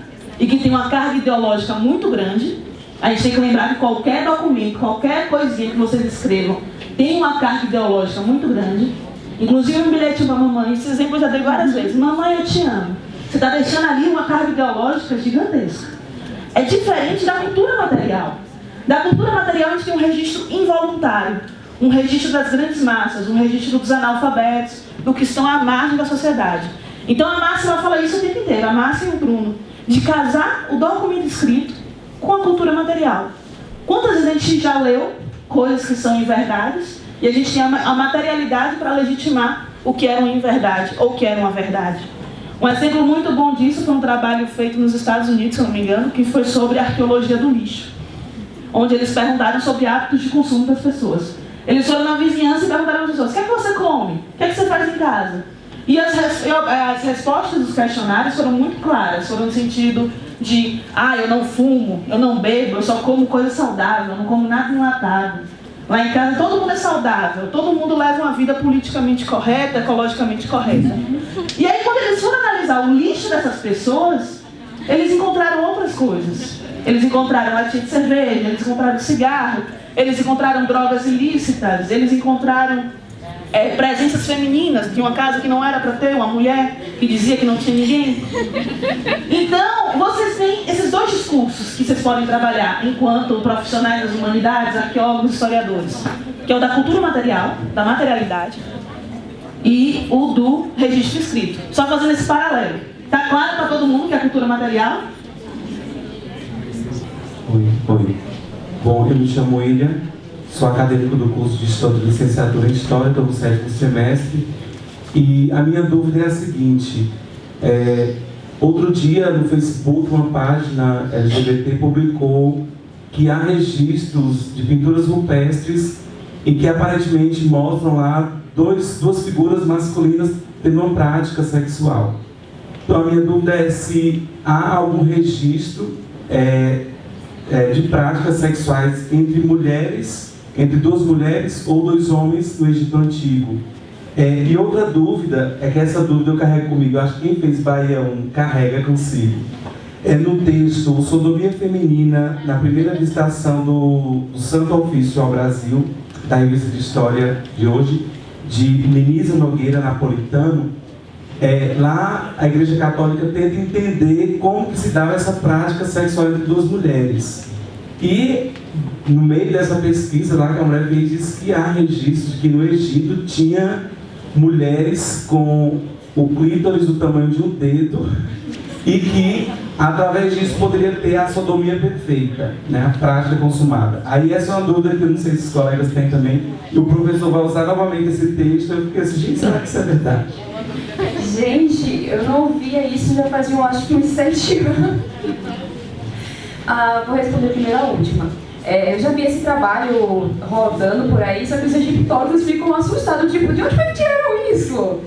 e que tem uma carga ideológica muito grande. A gente tem que lembrar que qualquer documento, qualquer coisinha que vocês escrevam, tem uma carga ideológica muito grande. Inclusive um bilhete para a mamãe, esse exemplo eu já dei várias vezes. Mamãe, eu te amo. Você está deixando ali uma carga ideológica gigantesca. É diferente da cultura material. Da cultura material a gente tem um registro involuntário, um registro das grandes massas, um registro dos analfabetos, do que estão à margem da sociedade. Então a Márcia vai falar isso o tempo inteiro, a Márcia e o Bruno, de casar o documento escrito com a cultura material. Quantas vezes a gente já leu coisas que são inverdades e a gente tem a materialidade para legitimar o que era uma inverdade ou o que era uma verdade? Um exemplo muito bom disso foi um trabalho feito nos Estados Unidos, se eu não me engano, que foi sobre a arqueologia do lixo, onde eles perguntaram sobre hábitos de consumo das pessoas. Eles foram na vizinhança e perguntaram às pessoas: o que é que você come? O que é que você faz em casa? E as respostas dos questionários foram muito claras, foram no sentido de: eu não fumo, eu não bebo, eu só como coisa saudável, eu não como nada enlatado. Lá em casa todo mundo é saudável, todo mundo leva uma vida politicamente correta, ecologicamente correta. E aí quando eles foram analisar o lixo dessas pessoas, eles encontraram outras coisas. Eles encontraram latinha de cerveja, eles encontraram cigarro, eles encontraram drogas ilícitas, eles encontraram presenças femininas de uma casa que não era para ter, uma mulher que dizia que não tinha ninguém. Então, vocês têm esses dois discursos que vocês podem trabalhar enquanto profissionais das humanidades, arqueólogos, historiadores, que é o da cultura material, da materialidade, e o do registro escrito. Só fazendo esse paralelo. Está claro para todo mundo que é a cultura material? Oi. Bom, eu me chamo William, sou acadêmico do curso de História, de Licenciatura em História, estou no 7º semestre. E a minha dúvida é a seguinte: outro dia no Facebook uma página LGBT publicou que há registros de pinturas rupestres e que aparentemente mostram lá duas figuras masculinas tendo uma prática sexual. Então a minha dúvida é se há algum registro de práticas sexuais entre mulheres, entre duas mulheres ou dois homens no Egito Antigo. E outra dúvida, que essa dúvida eu carrego comigo, eu acho que quem fez Bahia 1 carrega consigo. No texto Sodomia Feminina, na primeira visitação do Santo Ofício ao Brasil, da revista de História de hoje, de Lenisa Nogueira Napolitano, lá a Igreja Católica tenta entender como que se dava essa prática sexual entre duas mulheres. E no meio dessa pesquisa lá que a mulher fez, diz que há registros de que no Egito tinha mulheres com o clítoris do tamanho de um dedo e que através disso poderia ter a sodomia perfeita, né, a prática consumada. Aí essa é uma dúvida que eu não sei se os colegas têm também, e o professor vai usar novamente esse texto. Eu fiquei assim: gente, será que isso é verdade? Gente, eu não ouvia isso já fazia, eu acho que uns 7 anos. Vou responder primeiro a última. Eu já vi esse trabalho rodando por aí, só que os egiptólogos ficam assustados, tipo, de onde foi que tiraram isso?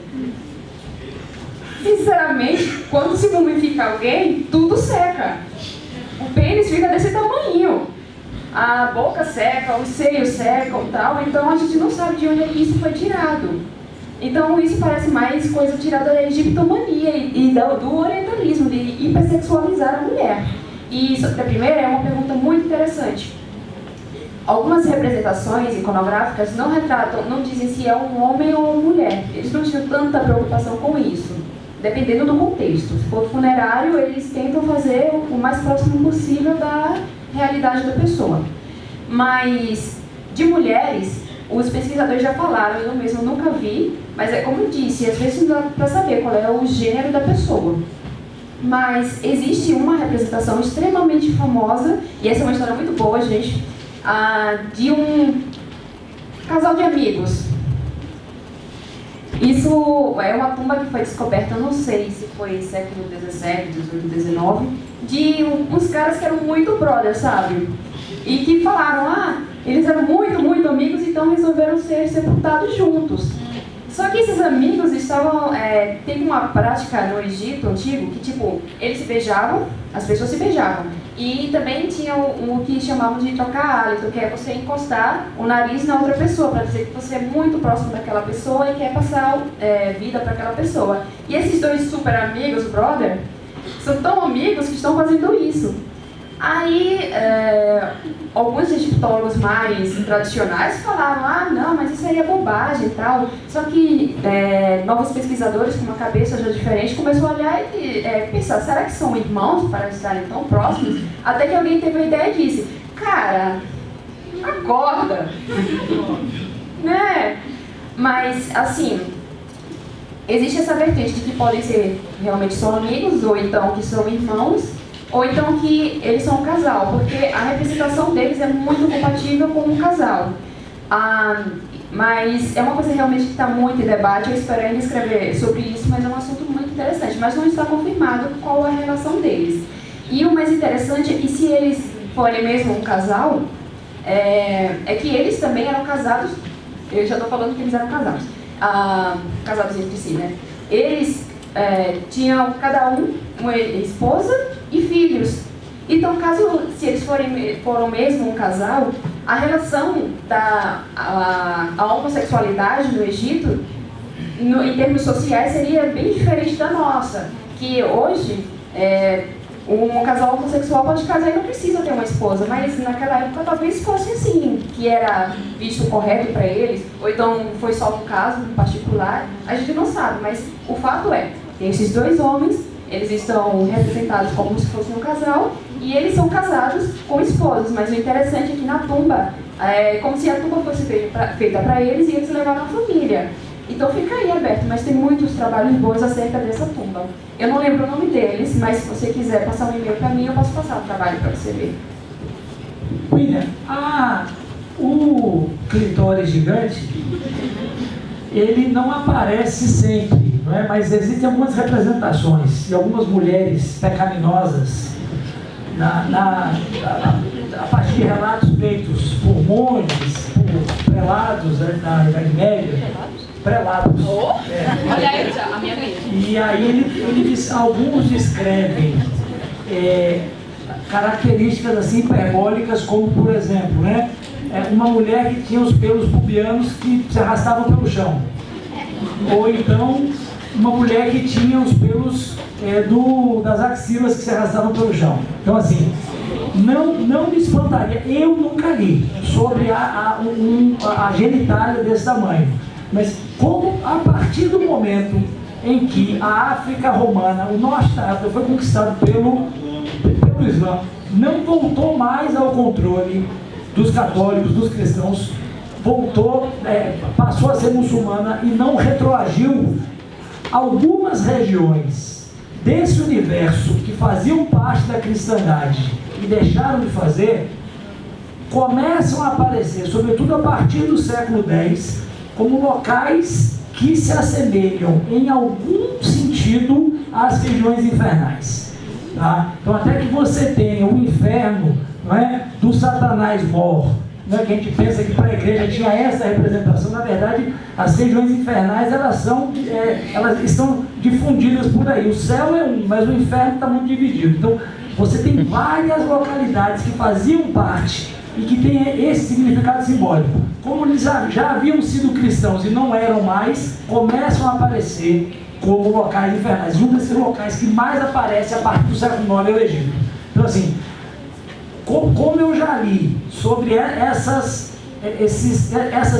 Sinceramente, quando se mumifica alguém, tudo seca. O pênis fica desse tamanho, a boca seca, os seios secam e tal, então a gente não sabe de onde é que isso foi tirado. Então isso parece mais coisa tirada da egiptomania e do orientalismo, de hipersexualizar a mulher. E isso, a primeira é uma pergunta muito interessante. Algumas representações iconográficas não retratam, não dizem se é um homem ou uma mulher. Eles não tinham tanta preocupação com isso, dependendo do contexto. Se for funerário, eles tentam fazer o mais próximo possível da realidade da pessoa. Mas de mulheres, os pesquisadores já falaram, eu mesmo nunca vi, mas é como eu disse, às vezes não dá para saber qual é o gênero da pessoa. Mas existe uma representação extremamente famosa, e essa é uma história muito boa, gente, de um casal de amigos. Isso é uma tumba que foi descoberta, eu não sei se foi século XVII, XVIII, XIX, de uns caras que eram muito brothers, sabe? E que falaram, eles eram muito amigos, então resolveram ser sepultados juntos. Só que esses amigos estavam, tem uma prática no Egito antigo que, tipo, eles se beijavam, as pessoas se beijavam. E também tinha o que chamavam de trocar hálito, que é você encostar o nariz na outra pessoa, para dizer que você é muito próximo daquela pessoa e quer passar vida para aquela pessoa. E esses dois super amigos, brother, são tão amigos que estão fazendo isso. Aí, alguns egiptólogos mais tradicionais falaram, não, mas isso aí é bobagem e tal. Só que novos pesquisadores com uma cabeça já diferente começaram a olhar e pensar, será que são irmãos para estarem tão próximos? Até que alguém teve a ideia e disse, cara, acorda! Né? Mas, assim, existe essa vertente de que podem ser realmente só amigos, ou então que são irmãos, ou então que eles são um casal, porque a representação deles é muito compatível com um casal. Mas é uma coisa realmente que está muito em debate, eu espero ainda escrever sobre isso, mas é um assunto muito interessante, mas não está confirmado qual é a relação deles. E o mais interessante é que se eles forem mesmo um casal, é que eles também eram casados, eu já estou falando que eles eram casados, casados entre si, né? Eles tinham cada um uma esposa e filhos. Então, se eles foram mesmo um casal, a relação a homossexualidade no Egito, em termos sociais, seria bem diferente da nossa. Que hoje, um casal homossexual pode casar e não precisa ter uma esposa, mas naquela época talvez fosse assim, que era visto correto para eles, ou então foi só um caso em particular, a gente não sabe, mas o fato tem esses dois homens, eles estão representados como se fossem um casal, e eles são casados com esposas, mas o interessante é que na tumba, é como se a tumba fosse feita para eles e eles levaram a família. Então fica aí aberto, mas tem muitos trabalhos bons acerca dessa tumba. Eu não lembro o nome deles, mas se você quiser passar um e-mail para mim, eu posso passar o trabalho para você ver. William, o clitóris gigante, ele não aparece sempre, não é? Mas existem algumas representações de algumas mulheres pecaminosas a partir de relatos feitos por monges, por prelados na Idade Média. Prelados. Olha aí, a minha amiga. E aí alguns descrevem características assim hiperbólicas, como por exemplo, né, uma mulher que tinha os pelos pubianos que se arrastavam pelo chão, ou então uma mulher que tinha os pelos das axilas que se arrastavam pelo chão. Então assim, não me espantaria, eu nunca li sobre a genitália desse tamanho, mas como a partir do momento em que a África romana, o norte da África foi conquistado pelo Islã, não voltou mais ao controle dos católicos, dos cristãos, passou a ser muçulmana e não retroagiu. Algumas regiões desse universo que faziam parte da cristandade e deixaram de fazer, começam a aparecer, sobretudo a partir do século X, como locais que se assemelham em algum sentido às regiões infernais. Tá? Então até que você tenha o inferno, não é, do Satanás mor, não é, que a gente pensa que para a igreja tinha essa representação, na verdade as regiões infernais elas estão difundidas por aí. O céu é um, mas o inferno está muito dividido. Então você tem várias localidades que faziam parte e que tem esse significado simbólico. Como eles já haviam sido cristãos e não eram mais, começam a aparecer como locais infernais. E um desses locais que mais aparece a partir do século IX é o Egito. Então, assim, como eu já li sobre essas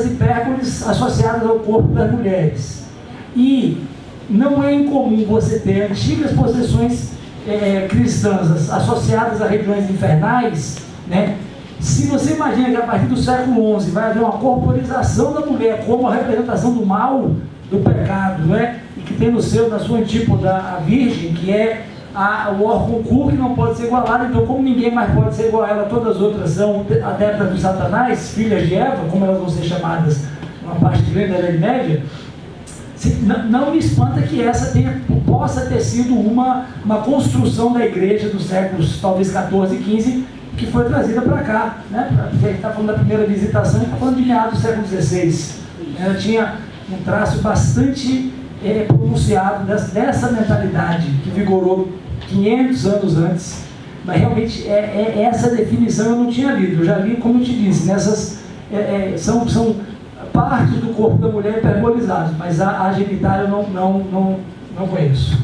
hipérboles associadas ao corpo das mulheres, e não é incomum você ter antigas possessões cristãs associadas a regiões infernais, né? Se você imagina que a partir do século XI vai haver uma corporização da mulher como a representação do mal, do pecado, né? E que tem na sua antípoda a Virgem, que é o órgão cu que não pode ser igualado. Então, como ninguém mais pode ser igual a ela, todas as outras são adeptas do Satanás, filhas de Eva, como elas vão ser chamadas uma parte grande da Idade Média. Não me espanta que essa possa ter sido uma construção da igreja dos séculos, talvez 14 e 15, que foi trazida para cá, né? Porque a gente está falando da primeira visitação, está falando de meados do século XVI. Ela tinha um traço bastante pronunciado dessa mentalidade que vigorou 500 anos antes, mas realmente essa definição eu não tinha lido. Eu já li, como eu te disse, são partes do corpo da mulher hiperbolizadas, mas a genitália eu não conheço.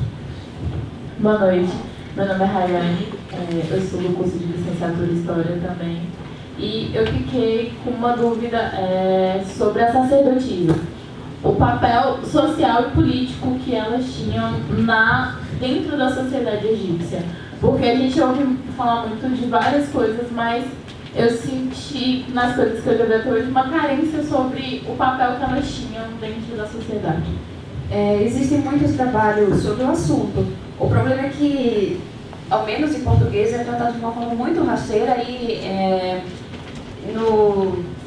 Boa noite, meu nome é Rayane, eu sou do curso de licenciatura em História também, e eu fiquei com uma dúvida sobre a sacerdotisa, o papel social e político que elas tinham dentro da sociedade egípcia, porque a gente ouve falar muito de várias coisas, mas eu senti nas coisas que eu já vi até hoje uma carência sobre o papel que elas tinham dentro da sociedade. Existem muitos trabalhos sobre o assunto. O problema é que, ao menos em português, é tratado de uma forma muito rasteira e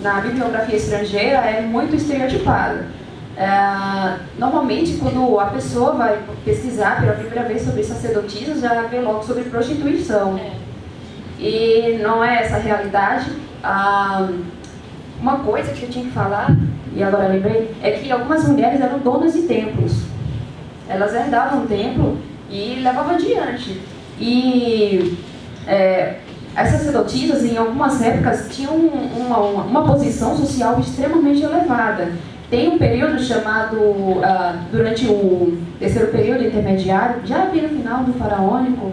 na bibliografia estrangeira é muito estereotipada. Normalmente, quando a pessoa vai pesquisar pela primeira vez sobre sacerdotisas, já vê logo sobre prostituição. E não é essa a realidade. Uma coisa que eu tinha que falar, e agora lembrei, é que algumas mulheres eram donas de templos. Elas herdavam o templo e levavam adiante. E as sacerdotisas, em algumas épocas, tinham uma posição social extremamente elevada. Tem um período chamado, durante o terceiro período intermediário, já bem no final do faraônico,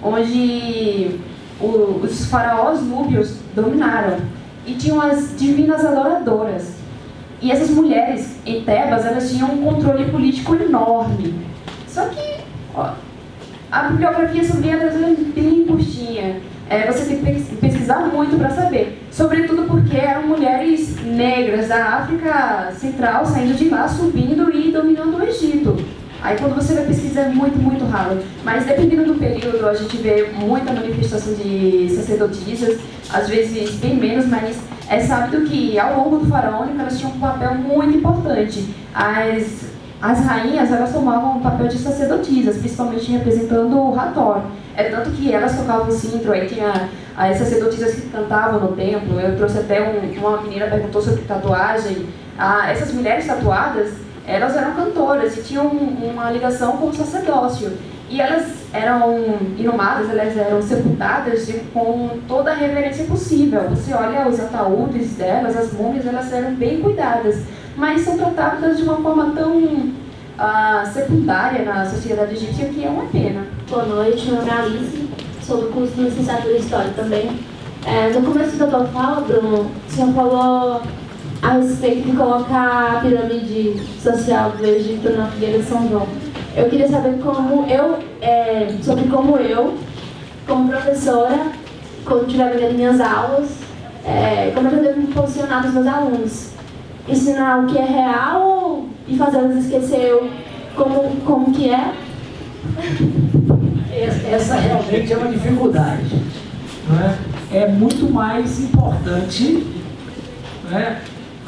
onde os faraós núbios dominaram e tinham as divinas adoradoras. E essas mulheres em Tebas, elas tinham um controle político enorme. Só que a bibliografia sobre elas é bem curtinha. Você tem que pesquisar muito para saber. Sobretudo porque eram mulheres negras da África Central, saindo de lá, subindo e dominando o Egito. Aí quando você vai pesquisar é muito, muito raro. Mas dependendo do período, a gente vê muita manifestação de sacerdotisas, às vezes bem menos, mas é sábio que ao longo do faraônico elas tinham um papel muito importante. As rainhas, elas tomavam o papel de sacerdotisas, principalmente representando o Hathor. É tanto que elas tocavam o cintro, aí tinha as sacerdotisas que cantavam no templo. Eu trouxe até uma menina perguntou sobre tatuagem. Essas mulheres tatuadas, elas eram cantoras e tinham uma ligação com o sacerdócio. E elas eram inumadas, elas eram sepultadas com toda a reverência possível. Você olha os ataúdes delas, as múmias, elas eram bem cuidadas, mas são tratadas de uma forma tão secundária na sociedade egípcia que é uma pena. Boa noite, meu nome é Alice, sou do curso de licenciatura em História também. No começo da tua fala, Bruno, o senhor falou a respeito de colocar a pirâmide social do Egito na fogueira de São João. Eu queria saber como professora, quando estiver vendo minhas aulas, como eu devo me posicionar dos meus alunos. Ensinar o que é real e fazê-los esquecer como que é? Essa realmente é uma dificuldade, não é? É muito mais importante, não é?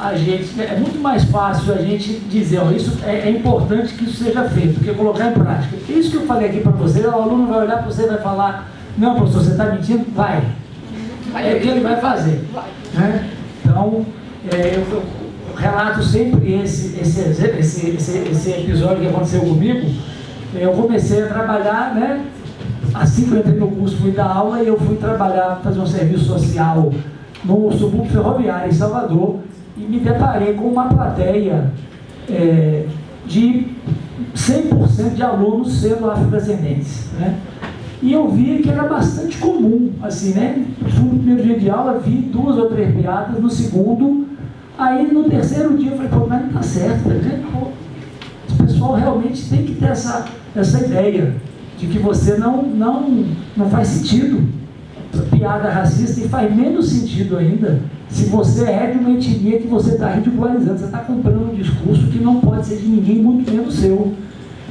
É muito mais fácil a gente dizer, isso é importante que isso seja feito, do que colocar em prática. Isso que eu falei aqui para você, o aluno vai olhar para você e vai falar, não, professor, você está mentindo? Vai. É o que ele vai fazer. Né? Então, eu relato sempre esse episódio que aconteceu comigo. Eu comecei a trabalhar, né? Assim que eu entrei no curso, fui dar aula e eu fui trabalhar, fazer um serviço social no subúrbio ferroviário, em Salvador, e me deparei com uma plateia de 100% de alunos sendo afrodescendentes, né? E eu vi que era bastante comum, assim, né? No primeiro dia de aula, vi 2 ou 3 piadas, no segundo, aí no terceiro dia eu falei, pô, mas não tá certo, né? Pô, o pessoal realmente tem que ter essa ideia de que você não faz sentido piada racista, e faz menos sentido ainda se você é de uma etnia que você está ridicularizando, você está comprando um discurso que não pode ser de ninguém, muito menos seu.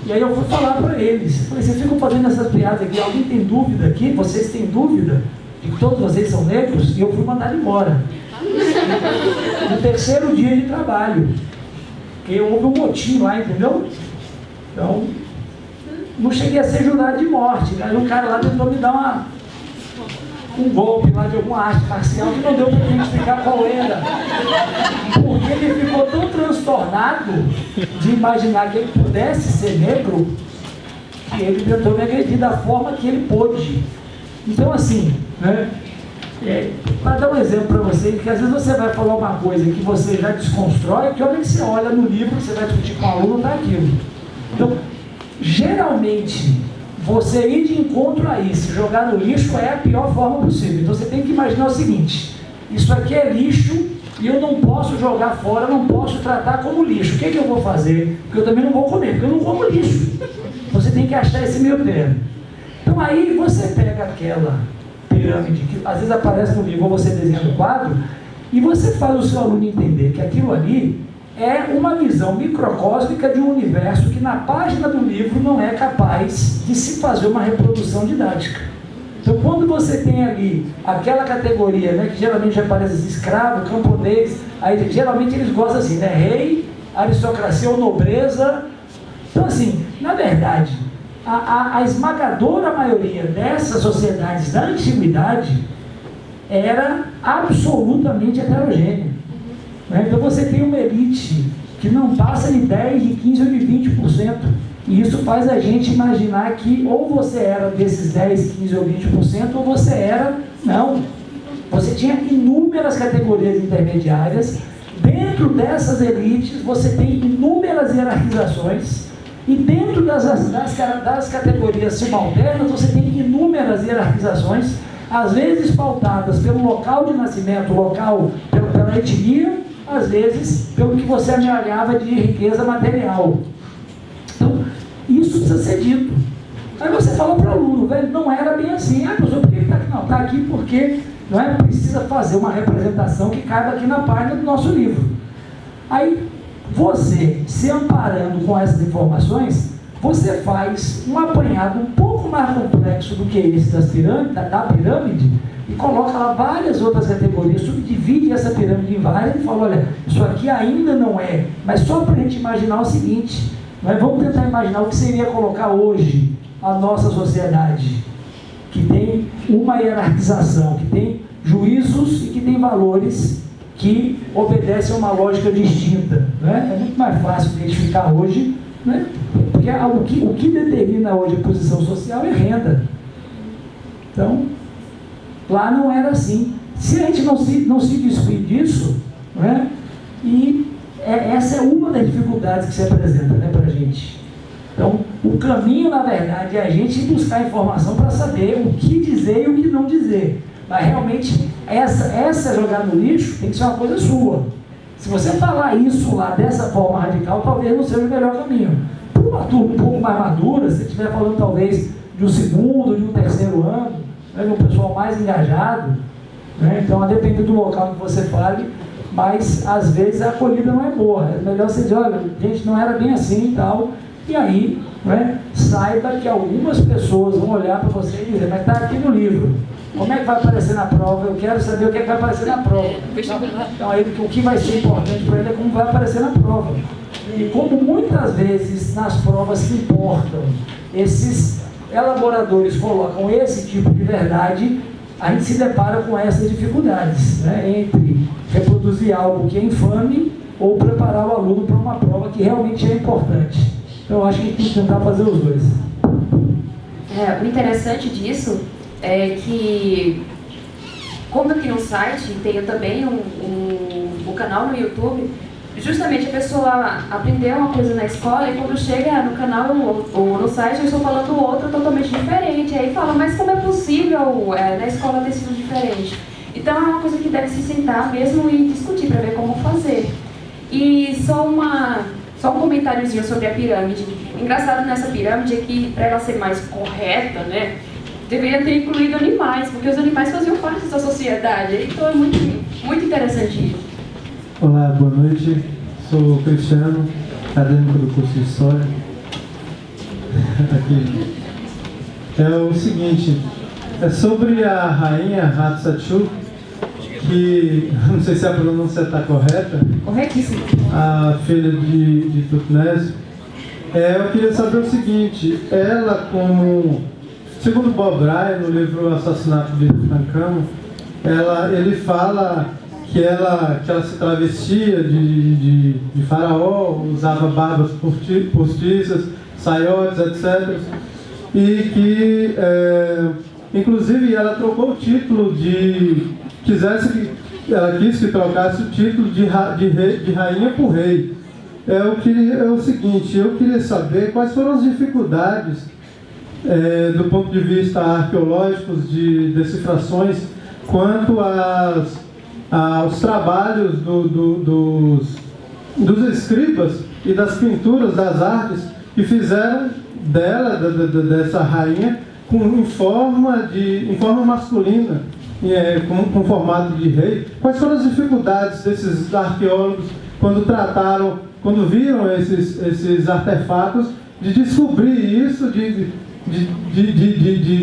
E aí eu fui falar para eles, falei, vocês ficam fazendo essas piadas aqui, alguém tem dúvida aqui? Vocês têm dúvida de que todos vocês são negros? E eu fui mandado embora. No terceiro dia de trabalho, porque houve um motim lá, entendeu? Então, não cheguei a ser jurado de morte, aí um cara lá tentou me dar um golpe lá de alguma arte marcial que não deu para identificar qual era, porque ele ficou tão transtornado de imaginar que ele pudesse ser negro, que ele tentou me agredir da forma que ele pôde. Então, assim, né, para dar um exemplo para você, que às vezes você vai falar uma coisa que você já desconstrói, que hora que você olha no livro, você vai discutir com o aluno, está aquilo. Então, geralmente, você ir de encontro a isso, jogar no lixo, é a pior forma possível. Então você tem que imaginar o seguinte: isso aqui é lixo e eu não posso jogar fora, não posso tratar como lixo. O que eu vou fazer? Porque eu também não vou comer, porque eu não como lixo. Você tem que achar esse meio termo. Então aí você pega aquela pirâmide que às vezes aparece no livro, ou você desenha no quadro, e você faz o seu aluno entender que aquilo ali é uma visão microcósmica de um universo que na página do livro não é capaz de se fazer uma reprodução didática. Então, quando você tem ali aquela categoria, né, que geralmente aparece assim, escravo, camponês, aí geralmente eles gostam assim, né, rei, aristocracia ou nobreza. Então, assim, na verdade, a esmagadora maioria dessas sociedades da antiguidade era absolutamente heterogênea. Então você tem uma elite que não passa de 10, de 15 ou de 20%. E isso faz a gente imaginar que ou você era desses 10, 15 ou 20%, ou você era... Não. Você tinha inúmeras categorias intermediárias. Dentro dessas elites, você tem inúmeras hierarquizações. E dentro das categorias subalternas, você tem inúmeras hierarquizações, às vezes pautadas pelo local de nascimento, pela etnia, às vezes pelo que você amealhava de riqueza material. Então, isso precisa ser dito. Aí você fala para o aluno, velho, não era bem assim. Ah, professor, por que está aqui? Não, está aqui porque não é, precisa fazer uma representação que caiba aqui na página do nosso livro. Aí, você, se amparando com essas informações, você faz um apanhado um pouco mais complexo do que esse da pirâmide, e coloca lá várias outras categorias, subdivide essa pirâmide em várias e fala, olha, isso aqui ainda não é, mas só para a gente imaginar o seguinte, nós vamos tentar imaginar o que seria colocar hoje a nossa sociedade, que tem uma hierarquização, que tem juízos e que tem valores que obedecem a uma lógica distinta, né? É muito mais fácil identificar hoje, né? Porque o que determina hoje a posição social é renda. Então, lá não era assim. Se a gente não se despir disso, né? E essa é uma das dificuldades que se apresenta, né, para a gente. Então, o caminho, na verdade, é a gente buscar informação para saber o que dizer e o que não dizer. Mas realmente, essa jogar no lixo tem que ser uma coisa sua. Se você falar isso lá dessa forma radical, talvez não seja o melhor caminho. Para uma turma um pouco mais madura, se você estiver falando talvez de um segundo, de um terceiro ano, né, de um pessoal mais engajado, né, então a depender do local que você fale, mas às vezes a acolhida não é boa. É melhor você dizer, olha, gente, não era bem assim e tal, e aí, né, saiba que algumas pessoas vão olhar para você e dizer, mas está aqui no livro. Como é que vai aparecer na prova? Eu quero saber o que é que vai aparecer na prova. Então, aí, o que vai ser importante para ele é como vai aparecer na prova. E como muitas vezes nas provas que importam, esses elaboradores colocam esse tipo de verdade, a gente se depara com essas dificuldades, né? Entre reproduzir algo que é infame ou preparar o aluno para uma prova que realmente é importante. Então, eu acho que a gente tem que tentar fazer os dois. O interessante disso é que como aqui no site tenho também um canal no YouTube, justamente a pessoa aprendeu uma coisa na escola e quando chega no canal ou no site eu estou falando outra totalmente diferente. Aí fala, mas como é possível na escola ter sido diferente? Então é uma coisa que deve se sentar mesmo e discutir para ver como fazer. E só um comentáriozinho sobre a pirâmide. Engraçado nessa pirâmide é que, para ela ser mais correta, né, deveria ter incluído animais, porque os animais faziam parte da sociedade. Então é muito interessante isso. Olá, boa noite. Sou o Cristiano, acadêmico do curso de História. Aqui. É o seguinte, é sobre a rainha Hatshepsut, que, não sei se a pronúncia está correta, Corretíssimo. a filha de Tutmés. Eu queria saber o seguinte, ela como, segundo Bob Bryan, no livro O Assassinato de Tutankhamon, ele fala que ela se travestia de faraó, usava barbas postiças, saiotes, etc. E que, inclusive, ela trocou o título ela quis que trocasse o título de rainha por rei. É o seguinte, eu queria saber quais foram as dificuldades, do ponto de vista arqueológico, de decifrações, quanto aos trabalhos dos escribas e das pinturas, das artes, que fizeram dessa rainha em forma masculina, com formato de rei. Quais foram as dificuldades desses arqueólogos quando viram esses artefatos, de descobrir isso, de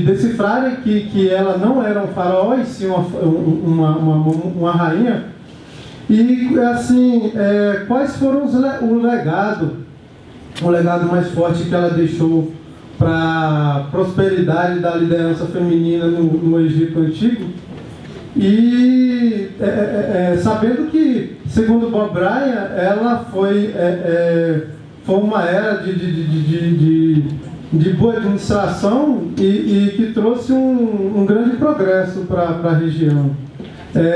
decifrarem que ela não era um faraó e sim uma rainha? E assim, quais foram o legado mais forte que ela deixou para a prosperidade da liderança feminina no Egito Antigo? E sabendo que, segundo Bob Bryan, ela foi uma era de boa administração e que trouxe um grande progresso para a região.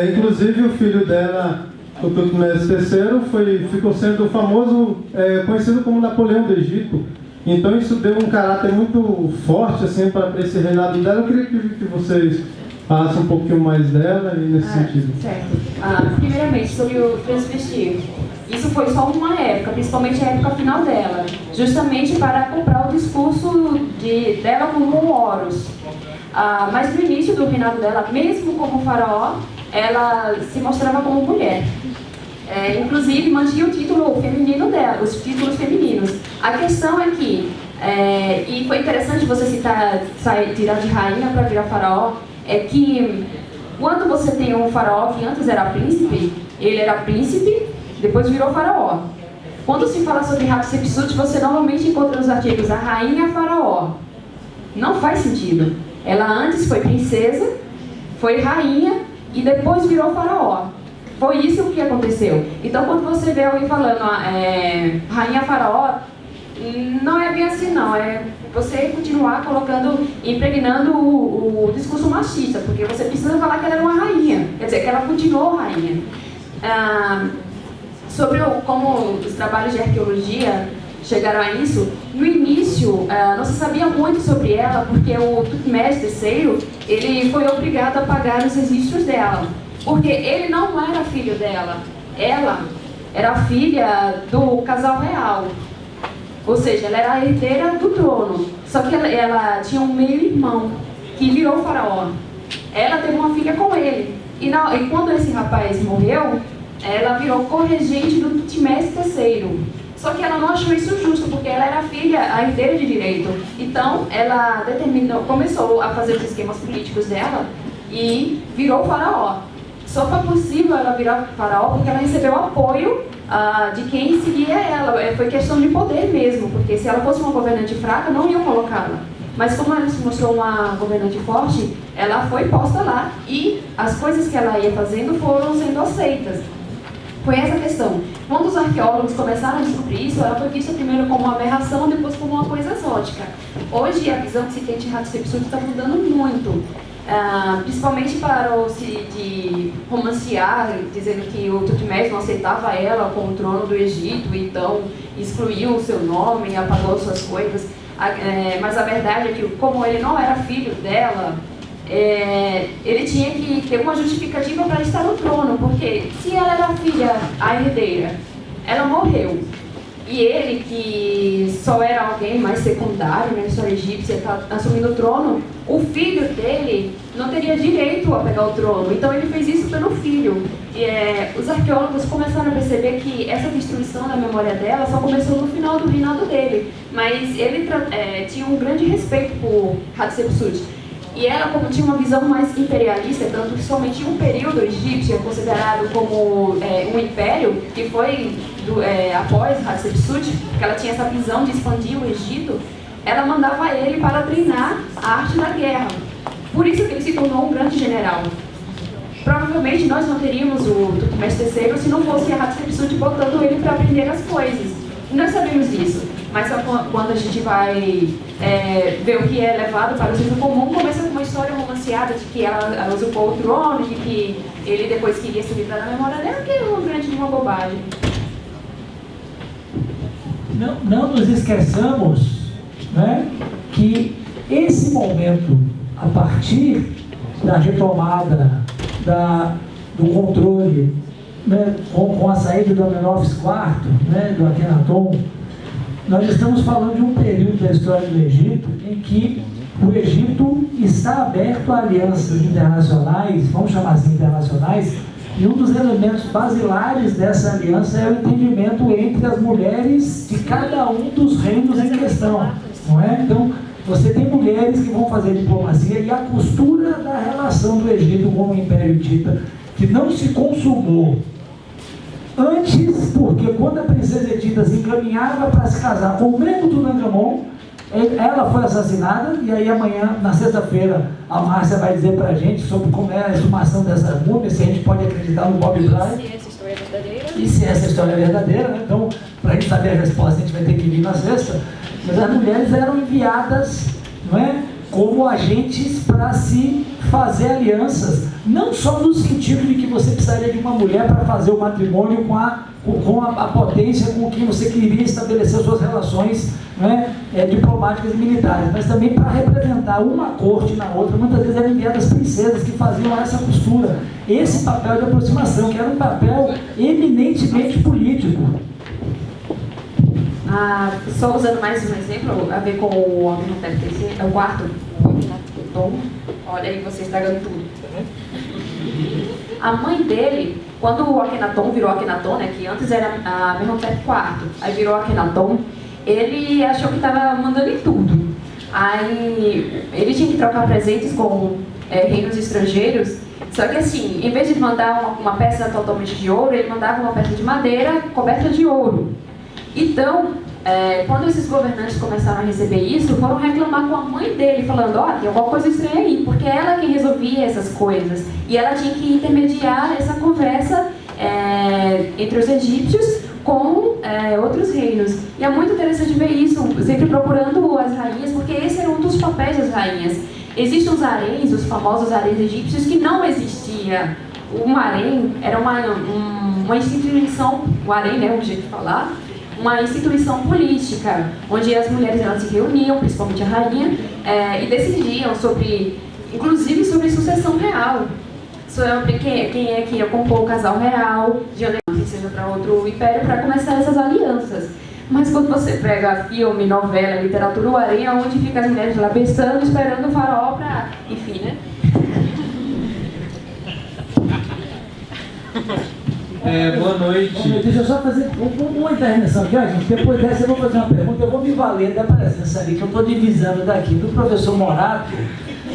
Inclusive o filho dela, o Tutmés III, ficou sendo famoso, conhecido como Napoleão do Egito. Então isso deu um caráter muito forte assim, para esse reinado dela. Eu queria que vocês falassem um pouquinho mais dela e nesse sentido. Certo. Primeiramente, sobre o transvestir. Isso foi só uma época, principalmente a época final dela, justamente para comprar o discurso dela como Horus. Mas no início do reinado dela, mesmo como faraó, ela se mostrava como mulher. Inclusive, mantinha o título feminino dela, os títulos femininos. A questão é que, e foi interessante você tirar de rainha para virar faraó, é que quando você tem um faraó que antes era príncipe, ele era príncipe, depois virou faraó. Quando se fala sobre Hatshepsut, você normalmente encontra nos artigos a rainha faraó. Não faz sentido. Ela antes foi princesa, foi rainha e depois virou faraó. Foi isso que aconteceu. Então, quando você vê alguém falando rainha faraó, não é bem assim, não. É você continuar impregnando o discurso machista, porque você precisa falar que ela era uma rainha, quer dizer, que ela continuou rainha. Sobre como os trabalhos de arqueologia chegaram a isso, no início não se sabia muito sobre ela, porque o Tutmés III, ele foi obrigado a pagar os registros dela, porque ele não era filho dela, ela era filha do casal real, ou seja, ela era a herdeira do trono, só que ela tinha um meio-irmão que virou faraó. Ela teve uma filha com ele, e quando esse rapaz morreu, ela virou corregente do Tutmés III. Só que ela não achou isso justo, porque ela era a herdeira de direito. Então, ela começou a fazer os esquemas políticos dela e virou faraó. Só foi possível ela virar faraó porque ela recebeu apoio de quem seguia ela. Foi questão de poder mesmo, porque se ela fosse uma governante fraca, não iam colocá-la. Mas como ela se mostrou uma governante forte, ela foi posta lá e as coisas que ela ia fazendo foram sendo aceitas. Foi essa a questão. Quando os arqueólogos começaram a descobrir isso, ela foi vista primeiro como uma aberração, depois como uma coisa exótica. Hoje, a visão que se tem de Hatshepsut está mudando muito. principalmente parou-se de romancear, dizendo que o Tutmés não aceitava ela como trono do Egito, então excluiu o seu nome, apagou suas coisas. Mas a verdade é que, como ele não era filho dela, ele tinha que ter uma justificativa para estar no trono, porque se ela era a filha, a herdeira, ela morreu. E ele, que só era alguém mais secundário na história egípcia, está assumindo o trono, o filho dele não teria direito a pegar o trono. Então ele fez isso pelo filho. Os arqueólogos começaram a perceber que essa destruição da memória dela só começou no final do reinado dele. Mas ele tinha um grande respeito por Hatshepsut. E ela, como tinha uma visão mais imperialista, tanto que somente um período egípcio é considerado como um império, que foi após Hatshepsut, que ela tinha essa visão de expandir o Egito, ela mandava ele para treinar a arte da guerra. Por isso que ele se tornou um grande general. Provavelmente nós não teríamos o Tutmés III se não fosse a Hatshepsut botando ele para aprender as coisas. E nós sabemos disso. Mas só quando a gente vai ver o que é levado para o senso comum, começa com uma história romanceada de que ela usurpou o trono, de que ele depois queria se livrar da memória dela, que é uma bobagem. Não nos esqueçamos, né, que esse momento, a partir da retomada do controle, né, com a saída do Amenófis IV, né, do Akhenaton, nós estamos falando de um período da história do Egito em que o Egito está aberto a alianças internacionais, vamos chamar assim internacionais, e um dos elementos basilares dessa aliança é o entendimento entre as mulheres de cada um dos reinos em questão, não é? Então, você tem mulheres que vão fazer diplomacia, e a costura da relação do Egito com o Império Hitita, que não se consumou antes, porque quando a princesa Hitita se encaminhava para se casar com o mesmo Tutankhamon, ela foi assassinada, e aí amanhã, na sexta-feira, a Márcia vai dizer para a gente sobre como é a exumação dessa múmia, se a gente pode acreditar no Bob Bly. Se essa história é verdadeira. E se essa história é verdadeira, né? Então, para a gente saber a resposta, a gente vai ter que vir na sexta. Mas as mulheres eram enviadas, não é, como agentes para se fazer alianças, não só no sentido de que você precisaria de uma mulher para fazer o matrimônio com a potência com quem você queria estabelecer suas relações, né, diplomáticas e militares, mas também para representar uma corte na outra. Muitas vezes eram enviadas princesas que faziam essa costura, esse papel de aproximação, que era um papel eminentemente político. Só usando mais um exemplo, a ver com o Amenhotep III, é o quarto, o Akhenaton. Olha aí, você estragando tudo. A mãe dele, quando o Akhenaton virou Akhenaton, né, que antes era a Amenhotep IV, aí virou Akhenaton, ele achou que estava mandando em tudo. Aí ele tinha que trocar presentes com reinos estrangeiros, só que assim, em vez de mandar uma peça totalmente de ouro, ele mandava uma peça de madeira coberta de ouro. Então, quando esses governantes começaram a receber isso, foram reclamar com a mãe dele, falando, tem alguma coisa estranha aí, porque é ela quem resolvia essas coisas. E ela tinha que intermediar essa conversa entre os egípcios com outros reinos. E é muito interessante ver isso, sempre procurando as rainhas, porque esse era um dos papéis das rainhas. Existem os haréns, os famosos haréns egípcios, que não existia. Um harém era uma instituição, o harém, né, o jeito de falar, uma instituição política, onde as mulheres elas se reuniam, principalmente a rainha, e decidiam inclusive sobre sucessão real, sobre quem é que ia compor o casal real, de onde seja para outro império, para começar essas alianças. Mas quando você pega filme, novela, literatura, o harém é onde fica as mulheres lá bestando, esperando o farol para, enfim, né? Boa noite. Deixa eu só fazer uma intervenção aqui, gente. Depois dessa eu vou fazer uma pergunta, eu vou me valer da presença ali, que eu estou divisando daqui, do professor Morato,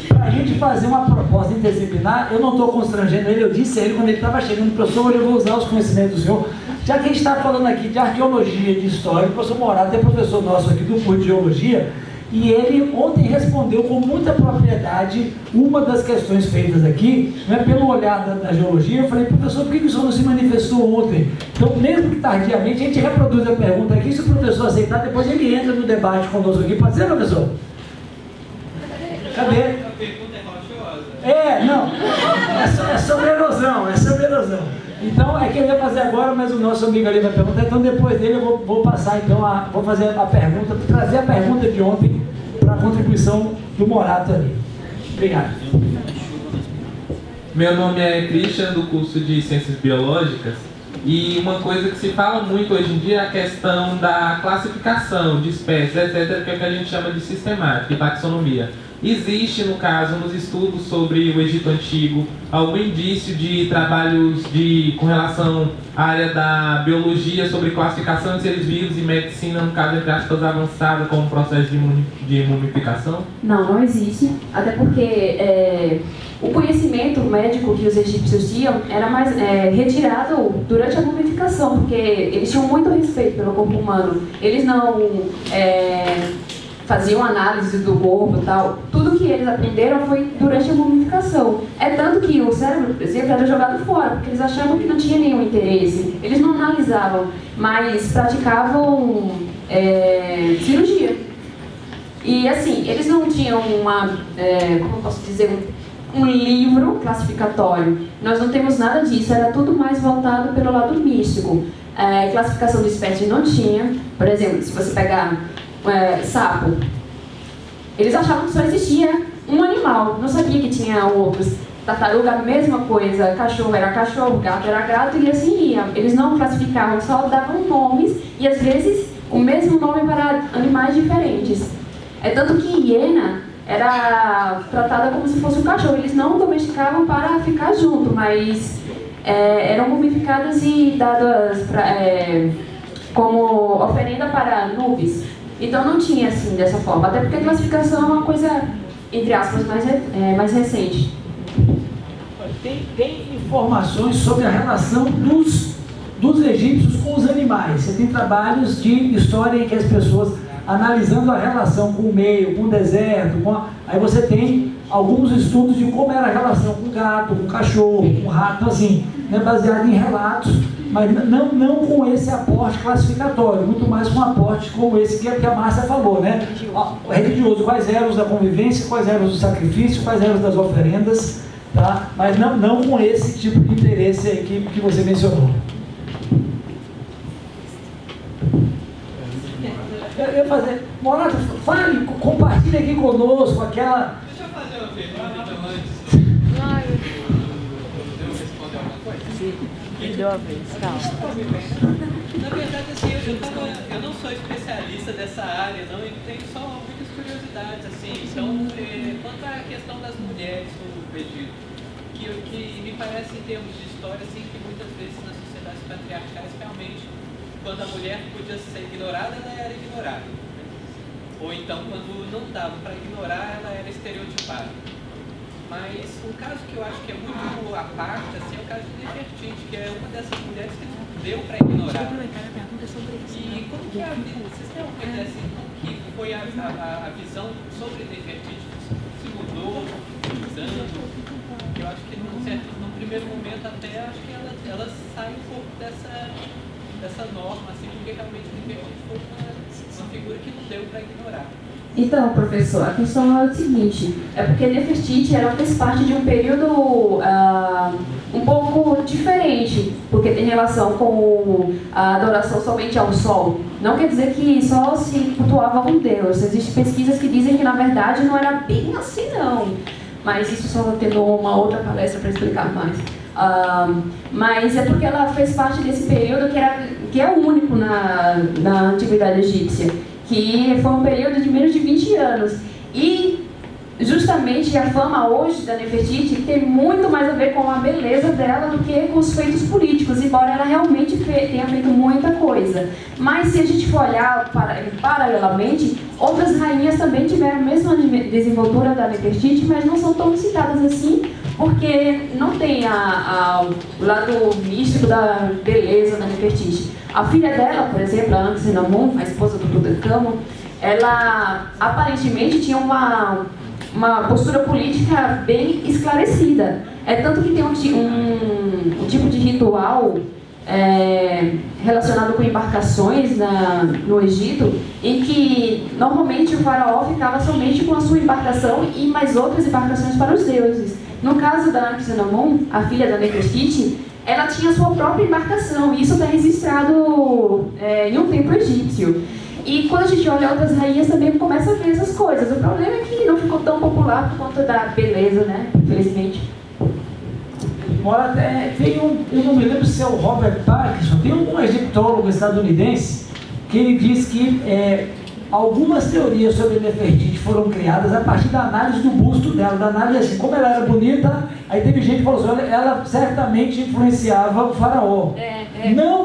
para a gente fazer uma proposta interdisciplinar. Eu não estou constrangendo ele, eu disse a ele quando ele estava chegando, professor, eu vou usar os conhecimentos do senhor, já que a gente está falando aqui de arqueologia, de história. O professor Morato é professor nosso aqui do curso de geologia, e ele ontem respondeu com muita propriedade uma das questões feitas aqui, né, pelo olhar da geologia. Eu falei, professor, por que o senhor não se manifestou ontem? Então, mesmo que tardiamente, a gente reproduz a pergunta aqui, se o professor aceitar, depois ele entra no debate conosco aqui. Pode ser, professor? Cadê? A pergunta é Não, é sobre erosão, Então, é que eu ia fazer agora, mas o nosso amigo ali vai perguntar, então depois dele eu vou passar, então, vou fazer a pergunta, trazer a pergunta de ontem para a contribuição do Morato ali. Obrigado. Meu nome é Christian, do curso de Ciências Biológicas, e uma coisa que se fala muito hoje em dia é a questão da classificação de espécies, etc., que é o que a gente chama de sistemática e taxonomia. Existe, no caso, nos estudos sobre o Egito Antigo, algum indício de trabalhos com relação à área da biologia sobre classificação de seres vivos e medicina, no caso, entre aspas, avançada, como processo de mumificação? Não existe, até porque o conhecimento médico que os egípcios tinham era mais retirado durante a mumificação, porque eles tinham muito respeito pelo corpo humano. Eles não faziam análise do corpo e tal. Tudo que eles aprenderam foi durante a mumificação. É tanto que o cérebro, por exemplo, era jogado fora, porque eles achavam que não tinha nenhum interesse. Eles não analisavam, mas praticavam cirurgia. E assim, eles não tinham como eu posso dizer, um livro classificatório. Nós não temos nada disso, era tudo mais voltado pelo lado místico. Classificação de espécies não tinha. Por exemplo, se você pegar sapo, eles achavam que só existia um animal, não sabia que tinha outros. Tartaruga, a mesma coisa, cachorro era cachorro, gato era gato e assim ia. Eles não classificavam, só davam nomes e às vezes o mesmo nome para animais diferentes. É tanto que hiena era tratada como se fosse um cachorro. Eles não domesticavam para ficar junto, mas eram mumificadas e dadas como oferenda para nubes. Então não tinha assim dessa forma, até porque a classificação é uma coisa, entre aspas, mais recente. Tem informações sobre a relação dos egípcios com os animais. Você tem trabalhos de história em que as pessoas, analisando a relação com o meio, com o deserto, aí você tem alguns estudos de como era a relação com o gato, com o cachorro, com o rato, assim, né, baseado em relatos, mas não com esse aporte classificatório, muito mais com um aporte como esse que a Márcia falou, né? O religioso, quais eram os da convivência, quais eram os do sacrifício, quais eram os das oferendas, tá? Mas não com esse tipo de interesse aí que você mencionou. Eu ia fazer... Morato, fale, compartilhe aqui conosco aquela... Deixa eu fazer uma pergunta antes. Me deu a vez, calma. Na verdade, assim, eu não sou especialista dessa área, não, e tenho só muitas curiosidades, assim. Então, quanto à questão das mulheres no Egito, que me parece, em termos de história, assim, que muitas vezes nas sociedades patriarcais, realmente, quando a mulher podia ser ignorada, ela era ignorada. Ou então, quando não dava para ignorar, ela era estereotipada. Mas um caso que eu acho que é muito à parte, assim, é o caso de Nefertiti, que é uma dessas mulheres que não deu para ignorar. E como que vocês têm uma ideia, assim, como que foi a visão sobre Nefertiti? Se mudou, mudando? Eu acho que num primeiro momento até, acho que ela sai um pouco dessa norma, assim, porque realmente Nefertiti foi uma figura que não deu para ignorar. Então, professor, a questão é o seguinte, é porque Nefertiti ela fez parte de um período um pouco diferente, porque tem relação com a adoração somente ao sol. Não quer dizer que só se cultuava um deus, existem pesquisas que dizem que na verdade não era bem assim não, mas isso só tendo uma outra palestra para explicar mais. Mas é porque ela fez parte desse período que é único na antiguidade egípcia, que foi um período de menos de 20 anos. E justamente a fama hoje da Nefertiti tem muito mais a ver com a beleza dela do que com os feitos políticos, embora ela realmente tenha feito muita coisa. Mas se a gente for olhar paralelamente, outras rainhas também tiveram a mesma desenvoltura da Nefertiti, mas não são tão citadas assim, porque não tem o lado místico da beleza da Nefertiti. A filha dela, por exemplo, a Anck-Sinamon, a esposa do Tutankhamon, ela aparentemente tinha uma postura política bem esclarecida. É tanto que tem um tipo de ritual relacionado com embarcações no Egito, em que normalmente o faraó ficava somente com a sua embarcação e mais outras embarcações para os deuses. No caso da Anck-Sinamon, a filha da Nefertiti, ela tinha sua própria embarcação, e isso está registrado em um templo egípcio. E quando a gente olha outras rainhas, também começa a ver essas coisas. O problema é que não ficou tão popular por conta da beleza, né? Infelizmente. Embora tem eu não me lembro se é o Robert Parkinson, tem um egiptólogo estadunidense que ele diz que algumas teorias sobre Nefertiti foram criadas a partir da análise do busto dela, da análise assim, como ela era bonita, aí teve gente que falou assim, olha, ela certamente influenciava o faraó.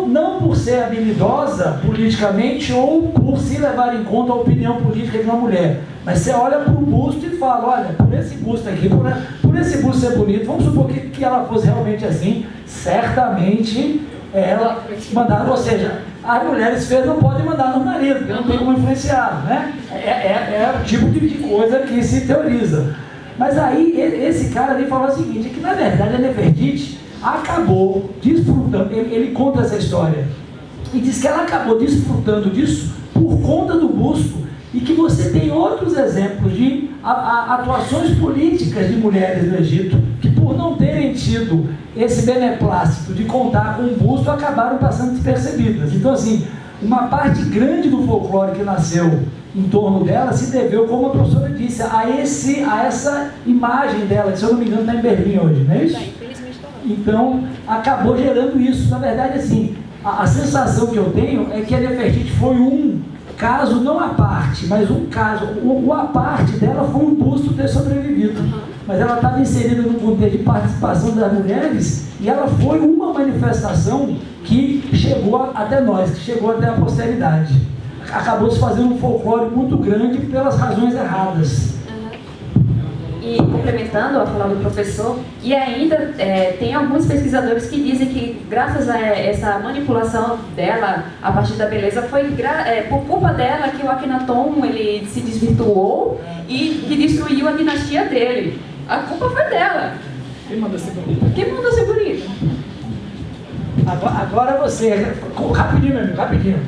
Não por ser habilidosa politicamente ou por se levar em conta a opinião política de uma mulher, mas você olha para o busto e fala, olha, por esse busto aqui, por esse busto ser bonito, vamos supor que ela fosse realmente assim, certamente ela mandava, ou seja, as mulheres feias não podem mandar no marido, porque não tem como influenciar, né? É o tipo de coisa que se teoriza. Mas aí esse cara ali falou o seguinte, que na verdade a Nefertiti acabou desfrutando, ele conta essa história, e diz que ela acabou desfrutando disso por conta do busto, e que você tem outros exemplos de atuações políticas de mulheres do Egito, que por não terem tido esse beneplácito de contar com um busto, acabaram passando despercebidas. Então assim, uma parte grande do folclore que nasceu em torno dela se deveu, como a professora disse, a essa imagem dela, que se eu não me engano está em Berlim hoje, não é isso? Então, acabou gerando isso. Na verdade, assim, a sensação que eu tenho é que a Nefertiti foi um caso, não à parte, mas um caso, o à parte dela foi um busto ter sobrevivido. Mas ela estava inserida num contexto de participação das mulheres e ela foi uma manifestação que chegou até nós, que chegou até a posteridade. Acabou se fazendo um folclore muito grande pelas razões erradas. E complementando a fala do professor, e ainda tem alguns pesquisadores que dizem que graças a essa manipulação dela a partir da beleza foi por culpa dela que o Akhenaton ele se desvirtuou e que destruiu a dinastia dele. A culpa foi dela. Quem mandou ser bonita? Quem mandou ser bonita? Agora você, rapidinho meu amigo, rapidinho.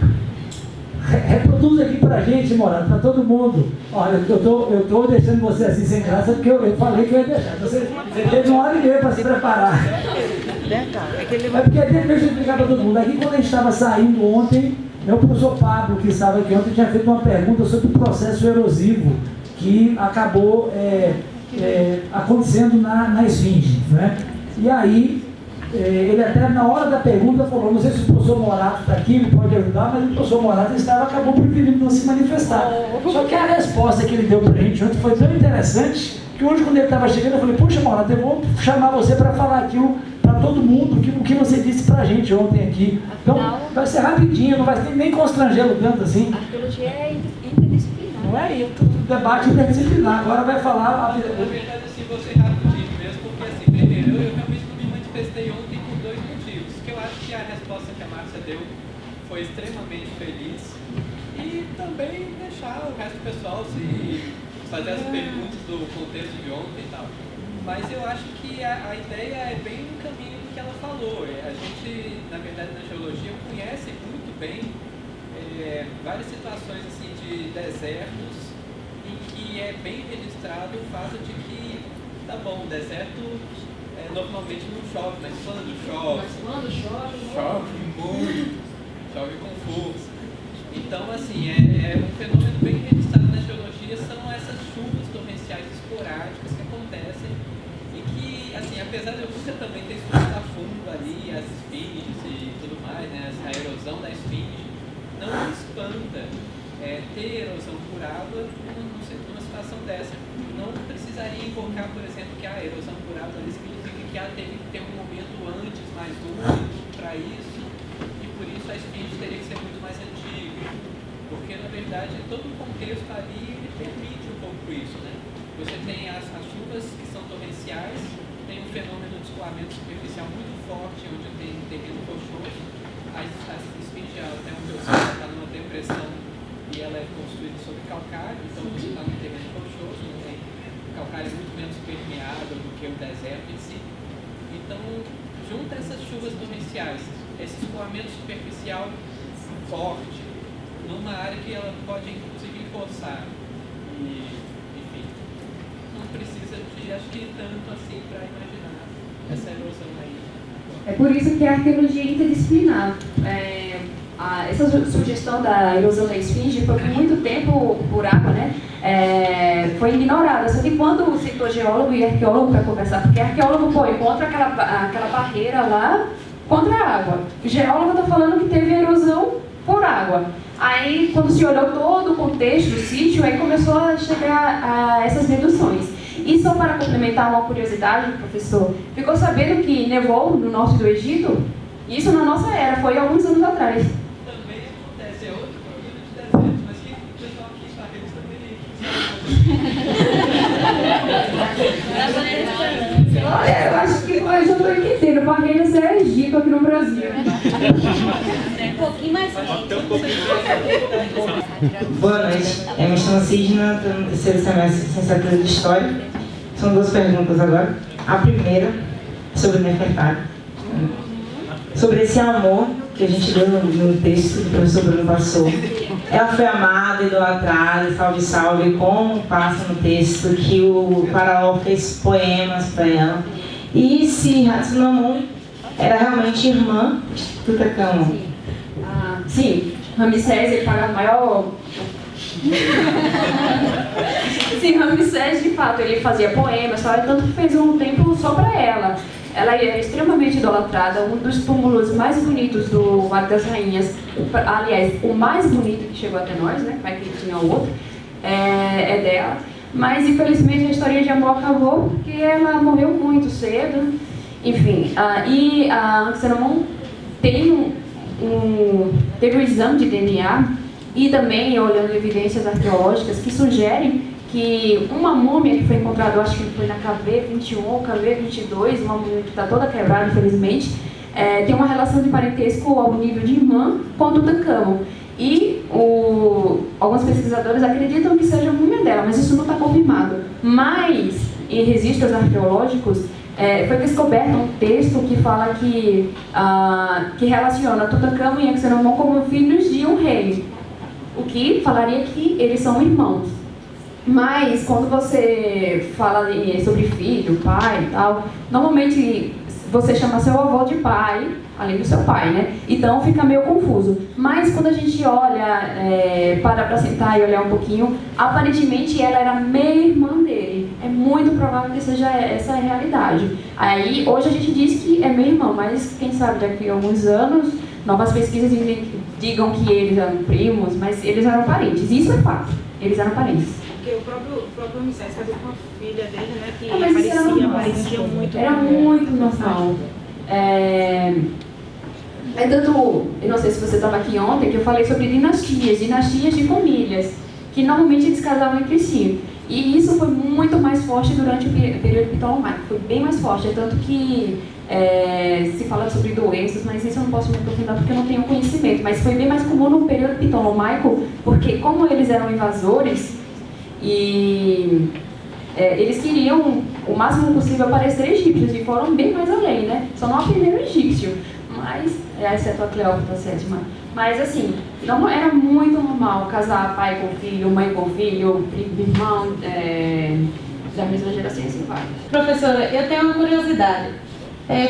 Reproduz aqui pra gente, Morato, pra todo mundo. Olha, eu tô deixando você assim sem graça porque eu falei que eu ia deixar. Você teve 1h30 para se preparar. É porque deixa eu explicar para todo mundo. Aqui quando a gente estava saindo ontem, o professor Pablo, que estava aqui ontem, tinha feito uma pergunta sobre o processo erosivo que acabou acontecendo na Esfinge, né? E aí ele até na hora da pergunta falou, não sei se o professor Morato está aqui, ele pode ajudar, mas o professor Morato acabou preferindo não se manifestar. Só que a resposta que ele deu para a gente ontem foi tão interessante, que hoje quando ele estava chegando eu falei, poxa Morato, eu vou chamar você para falar aquilo para todo mundo, o que você disse para a gente ontem aqui. Então vai ser rapidinho, não vai nem constrangê-lo tanto assim. A arqueologia é interdisciplinar. Não é debate interdisciplinar, agora vai falar... Na verdade, assim, vou ser rapidinho mesmo, porque assim, primeiro, eu realmente manifestei ontem por 2 motivos, que eu acho que a resposta que a Márcia deu foi extremamente feliz e também deixar o resto do pessoal se fazer as perguntas do contexto de ontem e tal. Mas eu acho que a ideia é bem no caminho do que ela falou. A gente, na verdade, na geologia conhece muito bem várias situações assim de desertos em que é bem registrado o fato de que, tá bom, o deserto normalmente não chove, mas quando chove, chove muito, chove com força. Então, assim, é um fenômeno bem registrado na geologia, são essas chuvas torrenciais esporádicas que acontecem e que, assim, apesar de eu nunca também ter estudado a fundo ali as esfinges e tudo mais, né, a erosão da esfinge, não me espanta ter erosão por água numa situação dessa. Não precisaria invocar, por exemplo, que a erosão por água significa que ela teve que ter um momento antes mais úmido para isso, e por isso a esfinge teria que ser muito mais antiga, porque na verdade todo o contexto ali ele permite um pouco isso, né? Você tem as chuvas que são torrenciais, tem um fenômeno de escoamento superficial muito forte, onde tem terreno rochoso, a esfinge, até onde eu sei, está numa depressão e ela é construída sobre calcário, então você está num terreno rochoso, né? O calcário é muito menos permeável do que o deserto em si. Então, junta essas chuvas torrenciais, esse escoamento superficial forte, numa área que ela pode inclusive empoçar. E, enfim, não precisa de, acho que tanto assim, para imaginar essa erosão aí. É por isso que a arqueologia é interdisciplinar. Essa sugestão da erosão da esfinge foi por muito tempo, por água, né? Foi ignorada. Só que quando citou geólogo e arqueólogo para conversar, porque arqueólogo encontra aquela barreira lá contra a água. O geólogo está falando que teve erosão por água. Aí, quando se olhou todo o contexto do sítio, aí começou a chegar a essas deduções. E só para complementar uma curiosidade, professor, ficou sabendo que nevou no norte do Egito? Isso na nossa era, foi alguns anos atrás. Também acontece, é outro problema de deserto, mas que o pessoal aqui em Barreiras também. Olha, eu acho que eu já estou entendendo, Barreiras é Egito aqui no Brasil. Um pouquinho mais Boa noite, eu me chamo Sidna, estou no terceiro semestre de Licenciatura de História. São duas perguntas agora. A primeira, sobre Nefertari. Sobre esse amor que a gente deu no texto que o professor Bruno passou. Ela foi amada, idolatrada, salve, salve, como passa no texto que o faraó fez poemas para ela. E se Hatshepsut era realmente irmã de Tutankhamon. Sim, Ramsés, ele paga maior... Sim, Ramsés, de fato, ele fazia poemas, tanto que fez um templo só para ela. Ela é extremamente idolatrada, um dos túmulos mais bonitos do Vale das Rainhas, aliás, o mais bonito que chegou até nós, né, vai que tinha outro, é dela. Mas, infelizmente, a história de amor acabou porque ela morreu muito cedo. Enfim, e a Anxenomon teve um exame de DNA e também olhando evidências arqueológicas que sugerem que uma múmia que foi encontrada, eu acho que foi na KV21 ou KV22, uma múmia que está toda quebrada, infelizmente, tem uma relação de parentesco ao nível de irmã com Tutankhamon. E alguns pesquisadores acreditam que seja a múmia dela, mas isso não está confirmado. Mas, em registros arqueológicos, foi descoberto um texto que fala que relaciona Tutankhamon e Anxenomon como filhos de um rei, o que falaria que eles são irmãos. Mas quando você fala sobre filho, pai e tal, normalmente você chama seu avô de pai, além do seu pai, né? Então fica meio confuso. Mas quando a gente olha, para sentar e olhar um pouquinho, aparentemente ela era meia-irmã dele. É muito provável que seja essa a realidade. Aí hoje a gente diz que é meia-irmã, mas quem sabe daqui a alguns anos, novas pesquisas digam que eles eram primos, mas eles eram parentes. Isso é fato, eles eram parentes. Porque o próprio Ramsés casou com a filha dele, né? Que parecia muito. Era muito normal. Tanto, eu não sei se você estava aqui ontem, que eu falei sobre dinastias de famílias, que normalmente eles casavam entre si. E isso foi muito mais forte durante o período ptolomaico, foi bem mais forte, tanto que se fala sobre doenças, mas isso eu não posso me aprofundar porque eu não tenho conhecimento, mas foi bem mais comum no período ptolomaico, porque como eles eram invasores, e eles queriam o máximo possível parecer egípcios e foram bem mais além, né? Só não aprenderam egípcio, mas, exceto a Cleópatra VII. Mas assim, não era muito normal casar pai com filho, mãe com filho, irmão da mesma geração e assim vai. Professora, eu tenho uma curiosidade.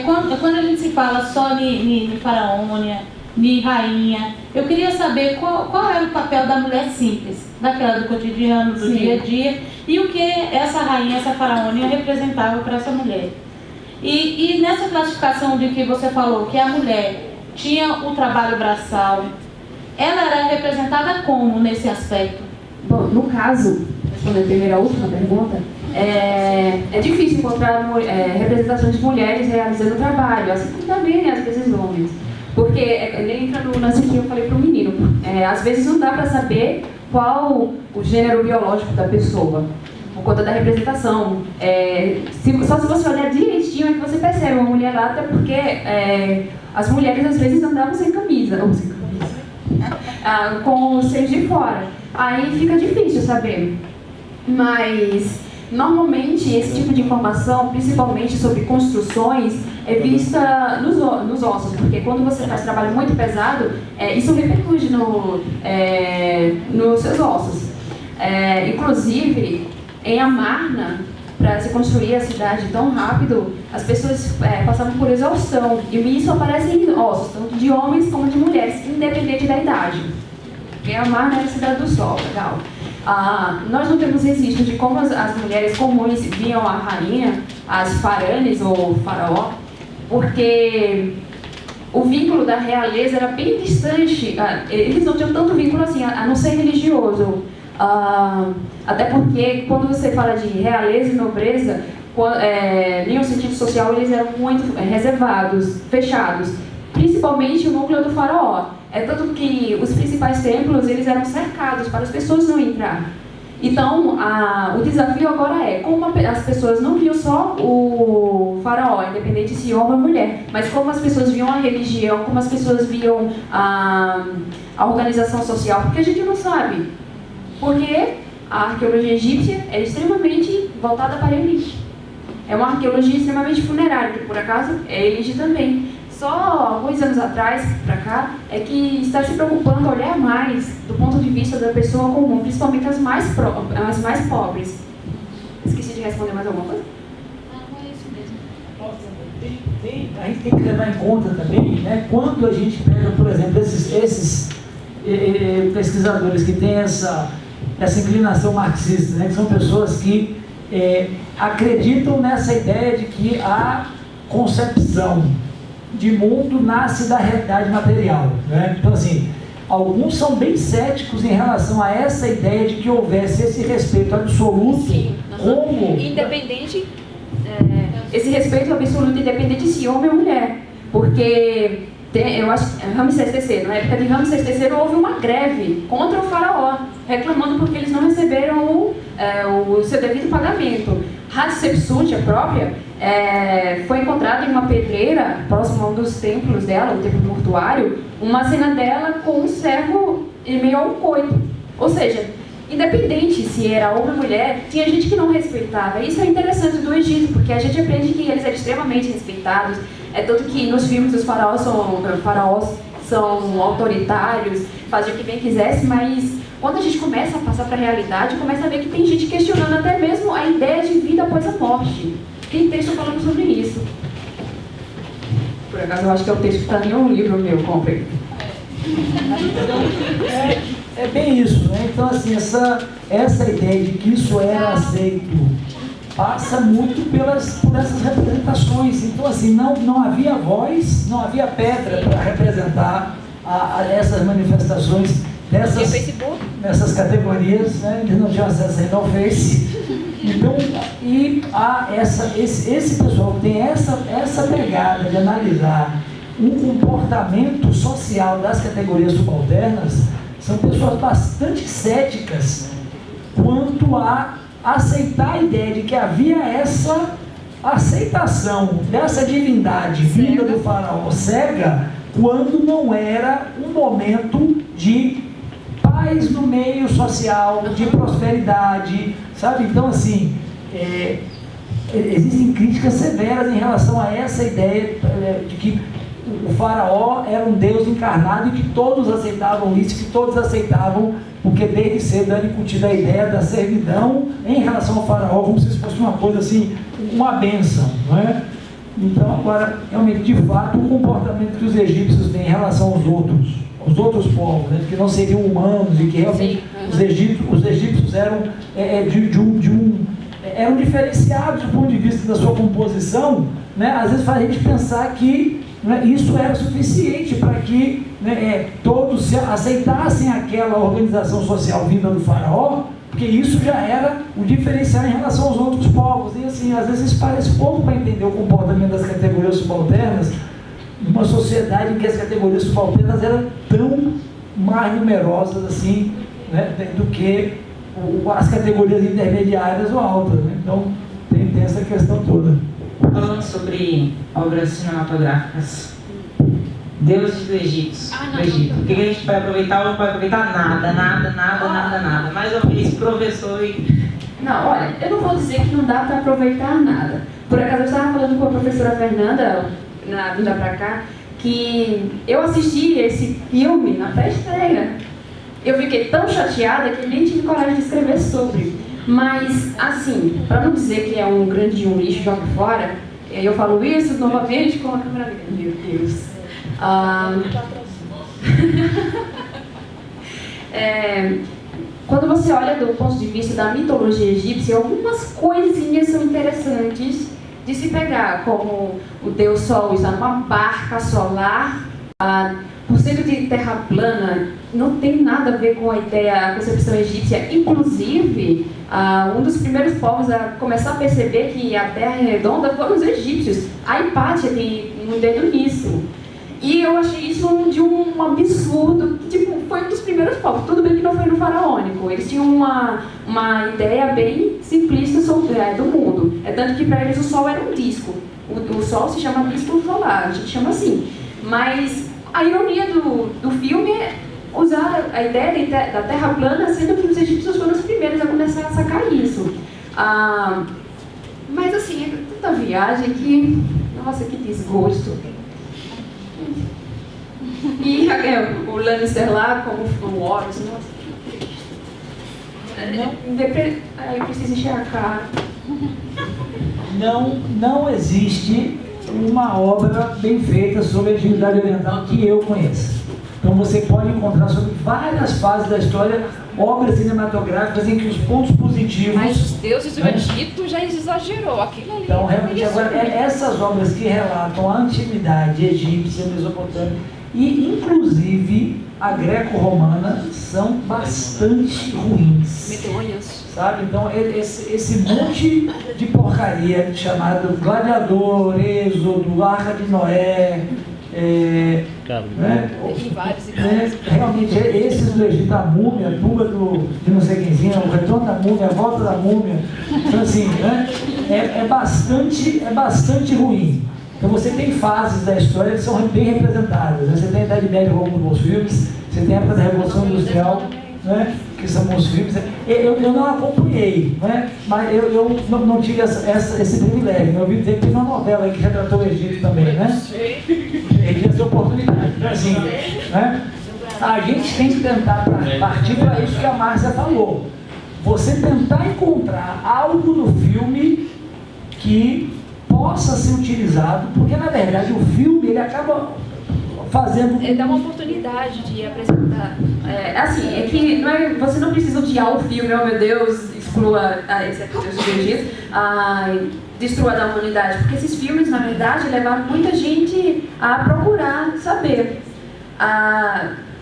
Quando a gente se fala só de faraônia, de rainha, eu queria saber qual era o papel da mulher simples, daquela do cotidiano, do dia a dia, e o que essa rainha, essa faraônia representava para essa mulher. E nessa classificação de que você falou que a mulher tinha o trabalho braçal, ela era representada como nesse aspecto? Bom, no caso, respondendo primeiro a última pergunta, é difícil encontrar representações de mulheres realizando trabalho, assim como também, às vezes, homens. Porque ele entra no lance que eu falei para o menino. Às vezes não dá para saber qual o gênero biológico da pessoa, por conta da representação. Só se você olhar direitinho é que você percebe uma mulher lá, até porque as mulheres às vezes andavam sem camisa, com os seios de fora. Aí fica difícil saber. Mas normalmente esse tipo de informação, principalmente sobre construções, é vista nos ossos, porque quando você faz trabalho muito pesado, isso repercute nos seus ossos. Inclusive, em Amarna, para se construir a cidade tão rápido, as pessoas passavam por exaustão. E isso aparece em ossos, tanto de homens como de mulheres, independente da idade. Quem amar na Cidade do Sol, legal. Nós não temos registro de como as mulheres comuns viam a rainha, as faranes ou faraó, porque o vínculo da realeza era bem distante. Eles não tinham tanto vínculo assim, a não ser religioso. Até porque quando você fala de realeza e nobreza, em um sentido social eles eram muito reservados, fechados, principalmente o núcleo do faraó. Tanto que os principais templos eles eram cercados para as pessoas não entrar. Então o desafio agora é como as pessoas não viam só o faraó, independente se homem ou mulher, mas como as pessoas viam a religião, como as pessoas viam a organização social, porque a gente não sabe. Porque a arqueologia egípcia é extremamente voltada para a elite. É uma arqueologia extremamente funerária, que por acaso é elite também. Só alguns anos atrás, para cá, é que está se preocupando a olhar mais do ponto de vista da pessoa comum, principalmente as mais pobres. Esqueci de responder mais alguma coisa? Não, é isso mesmo. A gente tem que levar em conta também, né, quando a gente pega, por exemplo, esses pesquisadores que têm essa inclinação marxista, né, que são pessoas que acreditam nessa ideia de que a concepção de mundo nasce da realidade material, né? Então, assim, alguns são bem céticos em relação a essa ideia de que houvesse esse respeito absoluto. Sim, como... independente, esse respeito absoluto independente se homem ou mulher, porque eu acho que Ramsés III, na época de Ramsés III houve uma greve contra o faraó, reclamando porque eles não receberam o seu devido pagamento. Hatshepsut, a própria, foi encontrada em uma pedreira próximo a um dos templos dela, o templo mortuário, uma cena dela com um servo em meio a um coito. Ou seja, independente se era homem ou mulher, tinha gente que não respeitava. Isso é interessante do Egito, porque a gente aprende que eles eram extremamente respeitados. Tanto que nos filmes os faraós são autoritários, faziam o que bem quisesse, mas quando a gente começa a passar para a realidade, começa a ver que tem gente questionando até mesmo a ideia de vida após a morte. Tem texto falando sobre isso. Por acaso eu acho que é o texto que está em um livro meu, comprei. É bem isso, né? Então, assim, essa ideia de que isso era aceito passa muito por essas representações. Então, assim, não havia voz, não havia pedra para representar essas manifestações nessas categorias, né? Eles não tinham acesso ainda ao Face. Então, esse pessoal que tem essa pegada de analisar um comportamento social das categorias subalternas, são pessoas bastante céticas quanto a aceitar a ideia de que havia essa aceitação dessa divindade vinda do faraó cega, quando não era um momento de paz no meio social, de prosperidade, sabe? Então, assim, existem críticas severas em relação a essa ideia de que o faraó era um Deus encarnado e que todos aceitavam isso, que todos aceitavam, porque desde cedo era incutida a ideia da servidão em relação ao faraó, como se fosse uma coisa assim, uma bênção, não é? Então, agora, realmente, de fato, o comportamento que os egípcios têm em relação aos outros povos, né, que não seriam humanos e que realmente os egípcios eram eram diferenciados do ponto de vista da sua composição, né, às vezes faz a gente pensar que, né, isso era suficiente para que, né, todos aceitassem aquela organização social vinda do faraó, porque isso já era o diferencial em relação aos outros povos. E assim, às vezes parece pouco para entender o comportamento das categorias subalternas, numa sociedade em que as categorias subalternas eram tão mais numerosas assim, né, do que as categorias intermediárias ou altas, né? Então tem essa questão toda. Falando sobre obras cinematográficas, deuses do Egito. O que a gente vai aproveitar ou não vai aproveitar? Nada. Mais uma vez, professor e... Não, olha, eu não vou dizer que não dá para aproveitar nada. Por acaso eu estava falando com a professora Fernanda, na vinda para cá, que eu assisti esse filme na pré-estreia. Eu fiquei tão chateada que nem tive coragem de escrever sobre. Mas, assim, para não dizer que é um grande lixo joga fora, eu falo isso novamente com a câmera. Meu Deus. Quando você olha do ponto de vista da mitologia egípcia, algumas coisinhas são interessantes de se pegar, como o Deus Sol usar uma barca solar. O conceito de terra plana não tem nada a ver com a ideia, a concepção egípcia. Inclusive, um dos primeiros povos a começar a perceber que a terra é redonda foram os egípcios. A Hipátia tem um dedo nisso. E eu achei isso de um absurdo. Tipo, foi um dos primeiros povos. Tudo bem que não foi no faraônico. Eles tinham uma ideia bem simplista do mundo. É tanto que para eles o Sol era um disco. O Sol se chama disco solar, a gente chama assim. Mas a ironia do filme é usar a ideia da Terra plana, sendo que os egípcios foram os primeiros a começar a sacar isso. Mas assim, é tanta viagem que... Nossa, que desgosto. E o Lannister lá, como o Horus, nossa. Eu preciso encher a cara. Não existe uma obra bem feita sobre a Antiguidade Oriental que eu conheça. Então você pode encontrar sobre várias fases da história obras cinematográficas em que os pontos positivos... Mas os deuses do Egito já exagerou aquilo ali. Então realmente agora, essas obras que relatam a antiguidade egípcia, mesopotâmica e inclusive a greco-romana são bastante ruins. Medonhas. Sabe? Então esse monte de porcaria chamado Gladiador, Êxodo, Arca de Noé, realmente esses do Egito, a múmia, a tumba de não sei quemzinho, o retorno da múmia, a volta da múmia, então assim, é bastante ruim. Então você tem fases da história que são bem representadas, né? Você tem a Idade Média como os filmes, você tem a época da Revolução Industrial, né? Que são os filmes. Eu não acompanhei, né? Mas eu não tive esse privilégio. Eu vi dizer que tem uma novela aí que retratou o Egito também, né? Ele tinha essa oportunidade. Então, assim, né? A gente tem que tentar partir para isso que a Márcia falou. Você tentar encontrar algo no filme que possa ser utilizado, porque na verdade o filme ele acaba fazendo... Ele dá uma oportunidade de apresentar. É que você não precisa odiar o filme, oh meu Deus, exclua esse aqui do Egito, destrua da humanidade, porque esses filmes, na verdade, levaram muita gente a procurar saber.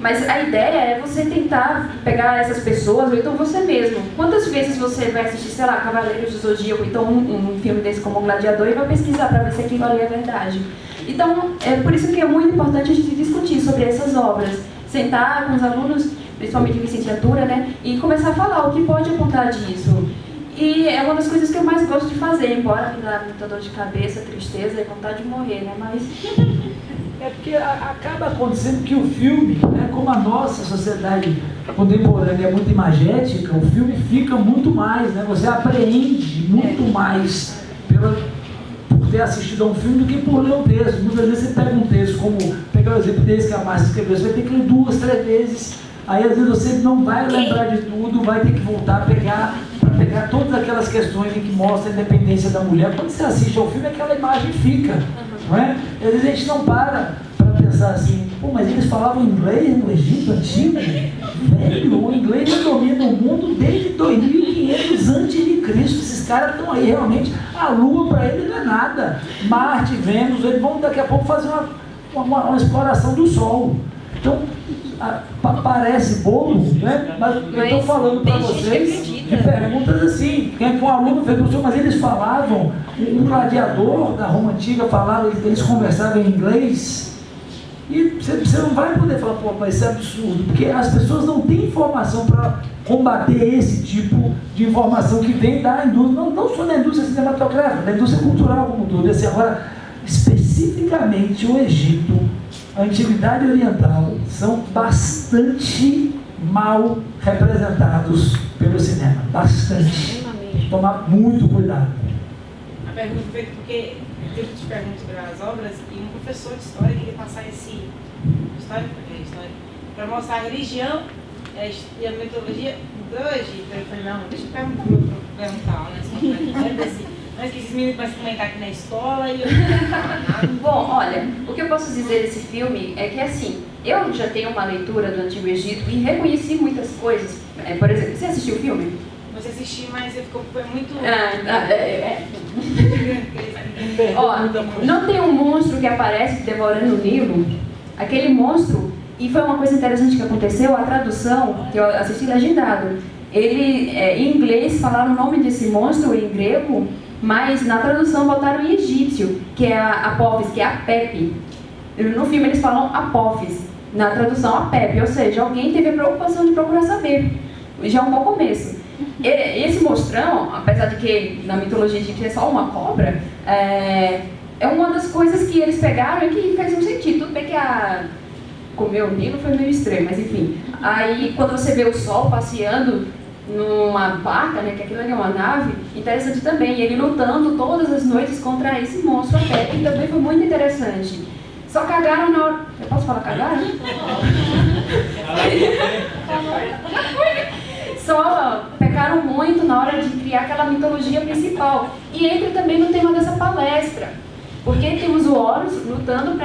Mas a ideia é você tentar pegar essas pessoas, ou então você mesmo. Quantas vezes você vai assistir, sei lá, Cavaleiros do Zodíaco, então um filme desse como Gladiador, e vai pesquisar para ver se aquilo ali é verdade. Então, é por isso que é muito importante a gente discutir sobre essas obras. Sentar com os alunos, principalmente de licenciatura, né? E começar a falar o que pode apontar disso. E é uma das coisas que eu mais gosto de fazer, embora me dá muita dor de cabeça, tristeza e vontade de morrer, né? Mas... É porque acaba acontecendo que o filme, né, como a nossa sociedade contemporânea é muito imagética, o filme fica muito mais, né? Você apreende muito mais por ter assistido a um filme do que por ler um texto. Muitas vezes você pega um texto, como pegar o exemplo desse que a Márcia escreveu, você vai ter que ler 2, 3 vezes, aí às vezes você não vai lembrar de tudo, vai ter que voltar a pegar todas aquelas questões em que mostra a independência da mulher. Quando você assiste ao filme, aquela imagem fica, não é? Às vezes a gente não para pensar assim, mas eles falavam inglês no Egito antigo? Velho, o inglês já domina o mundo desde 2500 a.C. Esses caras estão aí realmente, a Lua para eles não é nada. Marte, Vênus, eles vão daqui a pouco fazer uma exploração do Sol. Então, parece bobo, né? Mas eu estou falando para vocês de perguntas assim, que um aluno fez, professor, mas eles falavam, um gladiador da Roma Antiga falava, eles conversavam em inglês, e você não vai poder falar, mas isso é absurdo, porque as pessoas não têm informação para combater esse tipo de informação que vem da indústria, não só da indústria cinematográfica, da indústria cultural como tudo. Assim, agora, especificamente o Egito, a Antiguidade Oriental, são bastante mal representados pelo cinema. Bastante. Tem que tomar muito cuidado. A pergunta foi porque eu te pergunto sobre as obras e um professor de história queria passar história para mostrar a religião e a mitologia do Egito. Eu falei, não, deixa eu perguntar para o meu professor. perguntar, antes que esses meninos começam a comentar aqui na escola e eu Bom, olha, o que eu posso dizer desse filme é que, assim, eu já tenho uma leitura do Antigo Egito e reconheci muitas coisas. Por exemplo, você assistiu o filme? Você assistiu, mas foi muito... Ó, não tem um monstro que aparece devorando o Nilo? Aquele monstro, e foi uma coisa interessante que aconteceu, a tradução, que eu assisti legendado, ele, em inglês, falaram o nome desse monstro em grego, mas na tradução botaram em egípcio, que é a Apophis, que é a Pepe. No filme eles falam Apophis, na tradução a Pepe, ou seja, alguém teve a preocupação de procurar saber. Já é um bom começo. Esse monstrão, apesar de que na mitologia egípcia é só uma cobra, é uma das coisas que eles pegaram e que fez um sentido. Tudo bem que comer o Nilo foi meio estranho, mas enfim. Aí quando você vê o sol passeando numa barca, né, que aquilo ali é uma nave, interessante também, ele lutando todas as noites contra esse monstro, a Pepe, que também foi muito interessante. Só cagaram na hora... Eu posso falar cagaram? Só pecaram muito na hora de criar aquela mitologia principal. E entra também no tema dessa palestra, porque temos o Horus lutando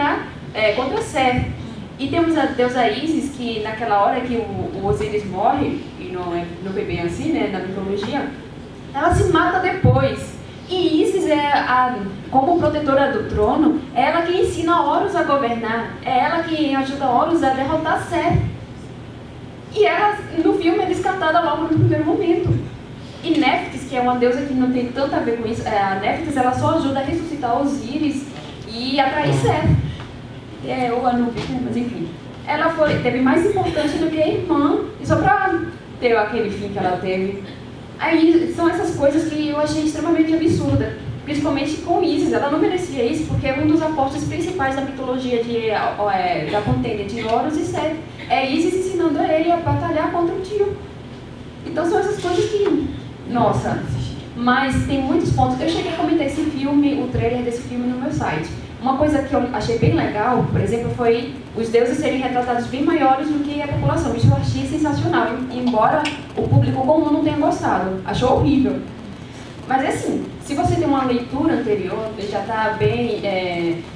contra Seth. E temos a deusa Isis, que naquela hora que o Osíris morre, e não foi bem assim, né, na mitologia, ela se mata depois. E Isis como protetora do trono, é ela que ensina Horus a governar, é ela que ajuda Horus a derrotar Seth. E ela, no filme, é descartada logo no primeiro momento. E Néftis, que é uma deusa que não tem tanto a ver com isso, a Néftis, ela só ajuda a ressuscitar Osíris e atrair Seth. Ou Anubis, né? Mas enfim. Ela teve mais importância do que a irmã, e só para ter aquele fim que ela teve. Aí são essas coisas que eu achei extremamente absurda, principalmente com Isis. Ela não merecia isso porque é um dos apostos principais da mitologia da contenda de Horus e Seth. É Isis ensinando a ele a batalhar contra o tio. Então são essas coisas que... Nossa! Mas tem muitos pontos. Eu cheguei a comentar esse filme, o trailer desse filme no meu site. Uma coisa que eu achei bem legal, por exemplo, foi os deuses serem retratados bem maiores do que a população. Isso eu achei sensacional, embora o público comum não tenha gostado. Achou horrível. Mas assim, se você tem uma leitura anterior, já está bem,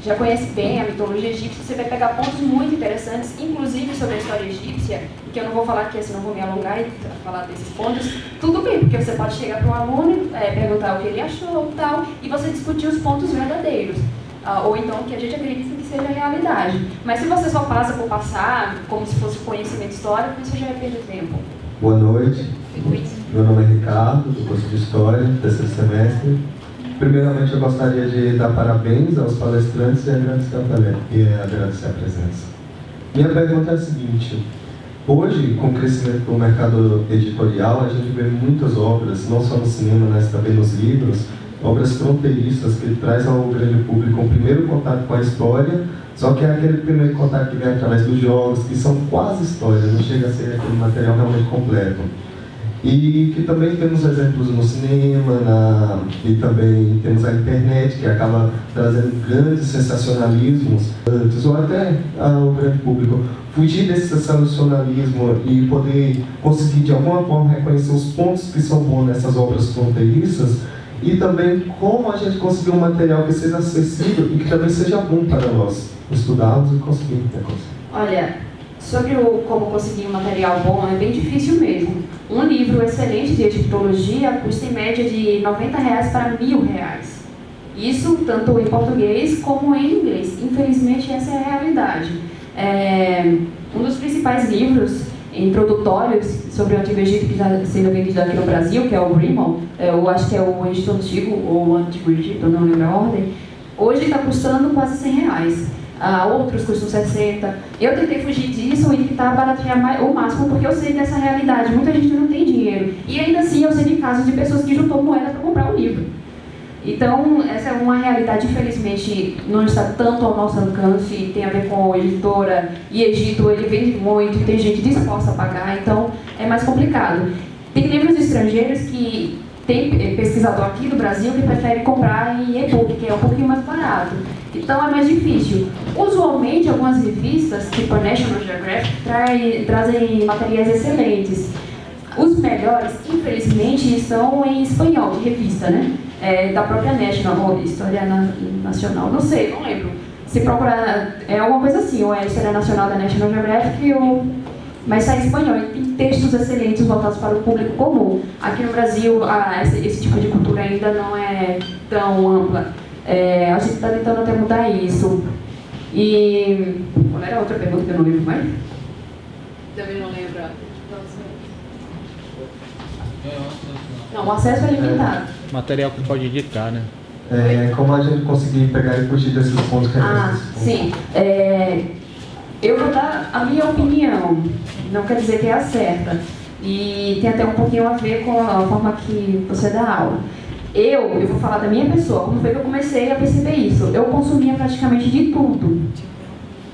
já conhece bem a mitologia egípcia, você vai pegar pontos muito interessantes, inclusive sobre a história egípcia, que eu não vou falar aqui, senão vou me alongar e falar desses pontos. Tudo bem, porque você pode chegar para um aluno, perguntar o que ele achou e tal, e você discutir os pontos verdadeiros. Ou então que a gente acredita que seja a realidade. Mas se você só passa por passar, como se fosse conhecimento histórico, você já vai perder tempo. Boa noite, meu nome é Ricardo, do curso de História, terceiro semestre. Primeiramente eu gostaria de dar parabéns aos palestrantes e agradecer a presença. Minha pergunta é a seguinte: hoje, com o crescimento do mercado editorial, a gente vê muitas obras, não só no cinema, mas também nos livros, obras fronteiriças que traz ao grande público um primeiro contato com a história, só que é aquele primeiro contato que vem através dos jogos, que são quase histórias, não chega a ser aquele material realmente completo. E que também temos exemplos no cinema, e também temos a internet, que acaba trazendo grandes sensacionalismos, ou até ao grande público. Fugir desse sensacionalismo e poder conseguir de alguma forma reconhecer os pontos que são bons nessas obras fronteiriças, e também como a gente conseguir um material que seja acessível e que também seja bom para nós estudarmos e conseguirmos. Olha, sobre como conseguir um material bom é bem difícil mesmo. Um livro excelente de egiptologia custa em média de R$ 90 para R$ 1.000. Isso tanto em português como em inglês. Infelizmente essa é a realidade. Um dos principais livros introdutórios sobre o Antigo Egito que está sendo vendido aqui no Brasil, que é o Rimon, eu acho que é o Egito Antigo ou o Antigo Egito, não lembro a ordem, hoje está custando quase R$100. Outros custam 60. Eu tentei fugir disso e tentar baratear o máximo, porque eu sei dessa realidade. Muita gente não tem dinheiro. E ainda assim eu sei de casos de pessoas que juntou moeda para comprar o livro. Então, essa é uma realidade, infelizmente, não está tanto ao nosso alcance, tem a ver com a editora, e Egito, ele vende muito, tem gente disposta a pagar, então é mais complicado. Tem livros estrangeiros que tem pesquisador aqui do Brasil que prefere comprar em e-book, que é um pouquinho mais barato. Então é mais difícil. Usualmente, algumas revistas, tipo a National Geographic, trazem materiais excelentes. Os melhores, infelizmente, estão em espanhol, de revista, né? Da própria National, ou História Nacional, não sei, não lembro. Se procurar, é alguma coisa assim, ou é a História Nacional da National Geographic, mas sai em espanhol. E tem textos excelentes voltados para o público comum. Aqui no Brasil, esse tipo de cultura ainda não é tão ampla. A gente está tentando até mudar isso. E qual era a outra pergunta que eu não lembro mais? Também não lembro. Não, o acesso é limitado. Material que pode indicar, né? Como a gente conseguir pegar e fugir desses pontos que sim. Eu vou dar a minha opinião, não quer dizer que é a certa. E tem até um pouquinho a ver com a forma que você dá aula. Eu vou falar da minha pessoa, como foi que eu comecei a perceber isso? Eu consumia praticamente de tudo.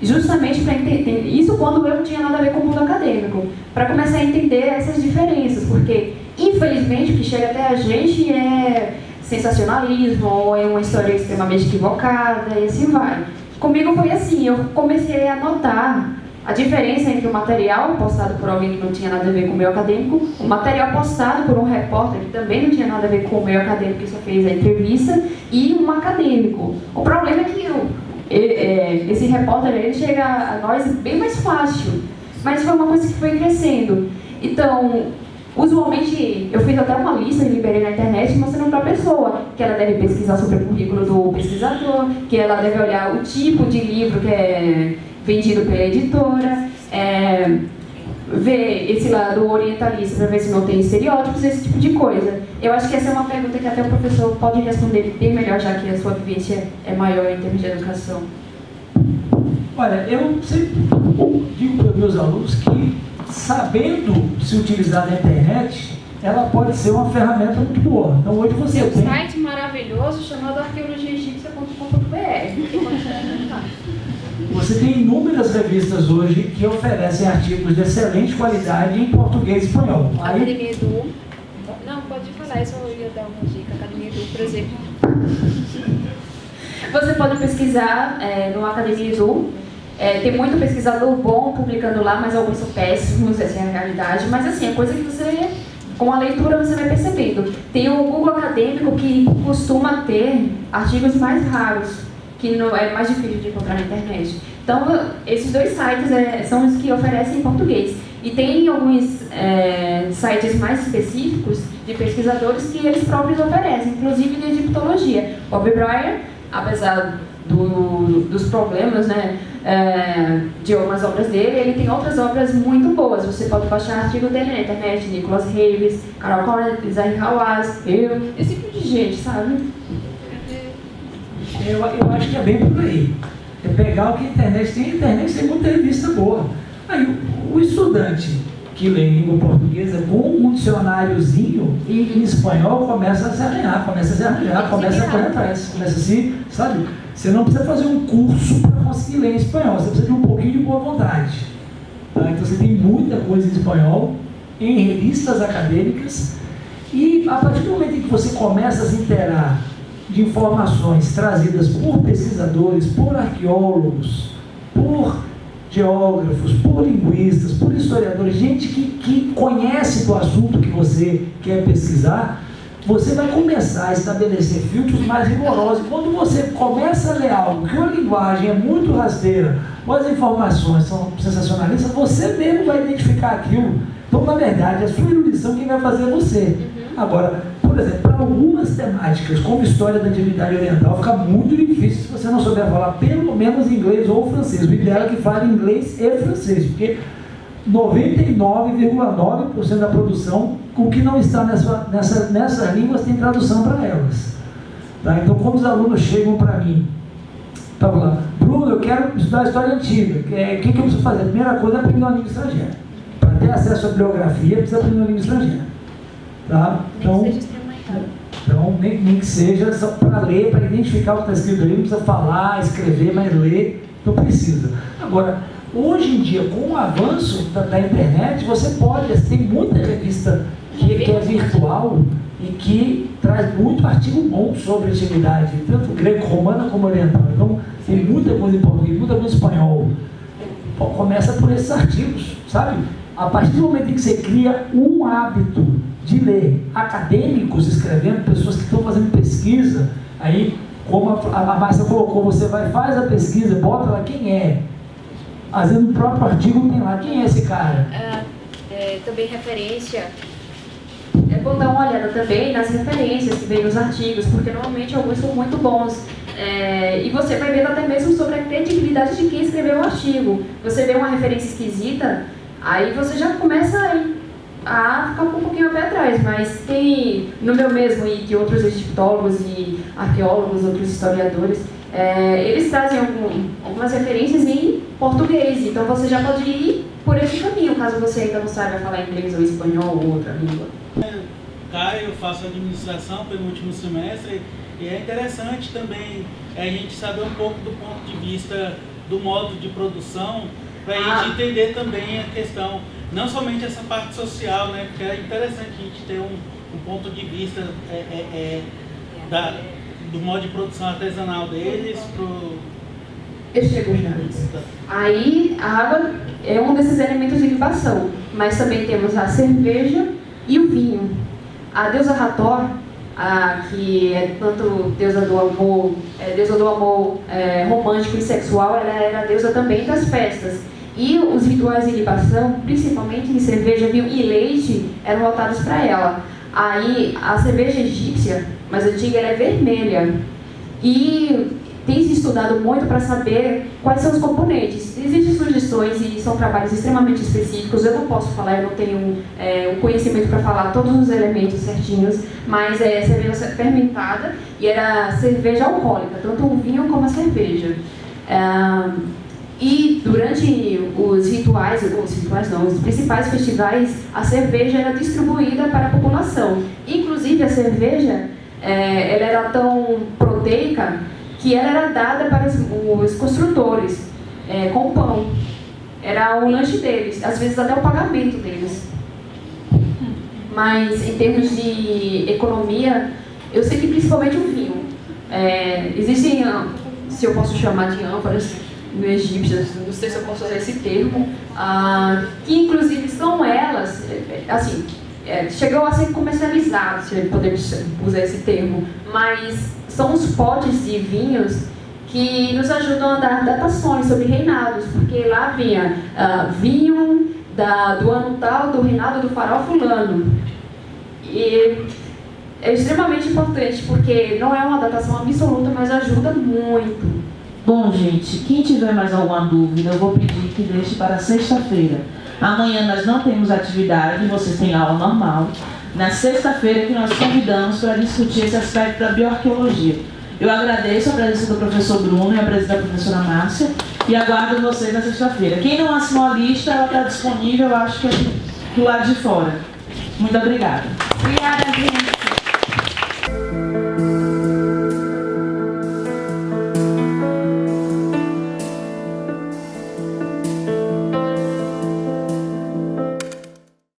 Justamente para entender, isso quando eu não tinha nada a ver com o mundo acadêmico, para começar a entender essas diferenças, porque infelizmente o que chega até a gente é sensacionalismo, ou é uma história extremamente equivocada, e assim vai. Comigo foi assim, eu comecei a notar a diferença entre o material postado por alguém que não tinha nada a ver com o meio acadêmico, o material postado por um repórter que também não tinha nada a ver com o meio acadêmico, que só fez a entrevista, e um acadêmico. O problema é que esse repórter ele chega a nós bem mais fácil, mas foi uma coisa que foi crescendo. Então, usualmente, eu fiz até uma lista e liberei na internet mostrando para a pessoa que ela deve pesquisar sobre o currículo do pesquisador, que ela deve olhar o tipo de livro que é vendido pela editora, ver esse lado orientalista para ver se não tem estereótipos, esse tipo de coisa. Eu acho que essa é uma pergunta que até o professor pode responder bem melhor, já que a sua vivência é maior em termos de educação. Olha, eu sempre digo para os meus alunos que, sabendo se utilizar da internet, ela pode ser uma ferramenta muito boa. Então hoje você tem um site maravilhoso chamado arqueologiaegípcia.com.br. Você tem inúmeras revistas hoje que oferecem artigos de excelente qualidade em português e espanhol. Academia Edu. Não, pode falar, eu só ia dar uma dica. Academia Edu, por exemplo. Você pode pesquisar no Academia Edu. Tem muito pesquisador bom publicando lá, mas alguns são péssimos, essa é a realidade. Mas assim, é coisa que você, com a leitura, você vai percebendo. Tem o Google Acadêmico, que costuma ter artigos mais raros, que não é mais difícil de encontrar na internet. Então, esses dois sites são os que oferecem em português. E tem alguns sites mais específicos de pesquisadores que eles próprios oferecem, inclusive de egiptologia. Bob Brier, apesar dos problemas, né, de algumas obras dele, ele tem outras obras muito boas. Você pode baixar artigo dele na internet, Nicholas Hayes, Carol Cornett, Zahi Hawass, esse tipo de gente, sabe? Eu acho que é bem por aí. É pegar o que a internet tem muita revista boa. Aí o estudante que lê em língua portuguesa com um dicionáriozinho em espanhol começa a se arranhar, começa a correr atrás, começa a se, sabe? Você não precisa fazer um curso para conseguir ler em espanhol, você precisa de um pouquinho de boa vontade. Tá? Então você tem muita coisa em espanhol, em revistas acadêmicas, e a partir do momento em que você começa a se inteirar de informações trazidas por pesquisadores, por arqueólogos, por geógrafos, por linguistas, por historiadores, gente que conhece do assunto que você quer pesquisar, você vai começar a estabelecer filtros mais rigorosos. Quando você começa a ler algo que a linguagem é muito rasteira, ou as informações são sensacionalistas, você mesmo vai identificar aquilo. Então, na verdade, a sua erudição quem vai fazer é você. Agora, por exemplo, para algumas temáticas, como história da antiguidade oriental, fica muito difícil se você não souber falar pelo menos inglês ou francês. O ideal é que fale inglês e francês, porque 99,9% da produção, o que não está nessas línguas, tem tradução para elas. Tá? Então, quando os alunos chegam para mim, para falar, Bruno, eu quero estudar história antiga, o que eu preciso fazer? A primeira coisa é aprender uma língua estrangeira. Para ter acesso à bibliografia, precisa aprender uma língua estrangeira. Tá? Então, nem que seja só para ler, para identificar o que está escrito ali, não precisa falar, escrever, mas ler, não precisa. Agora, hoje em dia, com o avanço da internet, você tem muita revista que é virtual e que traz muito artigo bom sobre a antiguidade, tanto greco-romana como oriental. Então, tem muita coisa em português, muita coisa em espanhol. Começa por esses artigos, sabe? A partir do momento em que você cria um hábito de ler acadêmicos escrevendo, pessoas que estão fazendo pesquisa, aí, como a Márcia colocou, você faz a pesquisa, bota lá quem é. Às vezes no próprio artigo tem lá, quem é esse cara? Também referência. É bom dar uma olhada também nas referências que vem nos artigos, porque normalmente alguns são muito bons. E você vai vendo até mesmo sobre a credibilidade de quem escreveu o artigo. Você vê uma referência esquisita, aí você já começa a ficar um pouquinho a pé atrás. Mas tem, no meu mesmo e de outros egiptólogos e arqueólogos, outros historiadores, eles trazem algumas referências em português. Então você já pode ir por esse caminho, caso você ainda não saiba falar inglês ou espanhol ou outra língua. Caio, eu faço administração pelo último semestre e é interessante também a gente saber um pouco do ponto de vista do modo de produção, para a gente entender também a questão, não somente essa parte social, né? Porque é interessante a gente ter um ponto de vista do modo de produção artesanal deles Eu chego já. Aí a água é um desses elementos de libação, mas também temos a cerveja e o vinho. A deusa Hathor, que é tanto deusa do amor, romântico e sexual, ela era a deusa também das festas. E os rituais de libação, principalmente em cerveja, vinho e leite, eram voltados para ela. Aí a cerveja egípcia, mais antiga, ela é vermelha. E tem se estudado muito para saber quais são os componentes. Existem sugestões e são trabalhos extremamente específicos. Eu não posso falar, eu não tenho um conhecimento para falar todos os elementos certinhos, mas é cerveja fermentada e era cerveja alcoólica, tanto o vinho como a cerveja. E durante os os principais festivais, a cerveja era distribuída para a população. Inclusive a cerveja, ela era tão proteica que ela era dada para os construtores, com pão. Era o lanche deles, às vezes até o pagamento deles. Mas em termos de economia, eu sei que principalmente o vinho. Existem, se eu posso chamar de ânforas no egípcio, não sei se eu posso usar esse termo, que inclusive são elas, assim, chegou a ser comercializado, se podemos usar esse termo, mas são os potes de vinhos que nos ajudam a dar datações sobre reinados, porque lá vinha vinho do ano tal, do reinado do faraó fulano. E é extremamente importante, porque não é uma datação absoluta, mas ajuda muito. Bom, gente, quem tiver mais alguma dúvida, eu vou pedir que deixe para sexta-feira. Amanhã nós não temos atividade, vocês têm aula normal. Na sexta-feira que nós convidamos para discutir esse aspecto da bioarqueologia. Eu agradeço a presença do professor Bruno e a presença da professora Márcia e aguardo vocês na sexta-feira. Quem não assinou a lista, ela está disponível, eu acho que é do lado de fora. Muito obrigada. Obrigada, gente.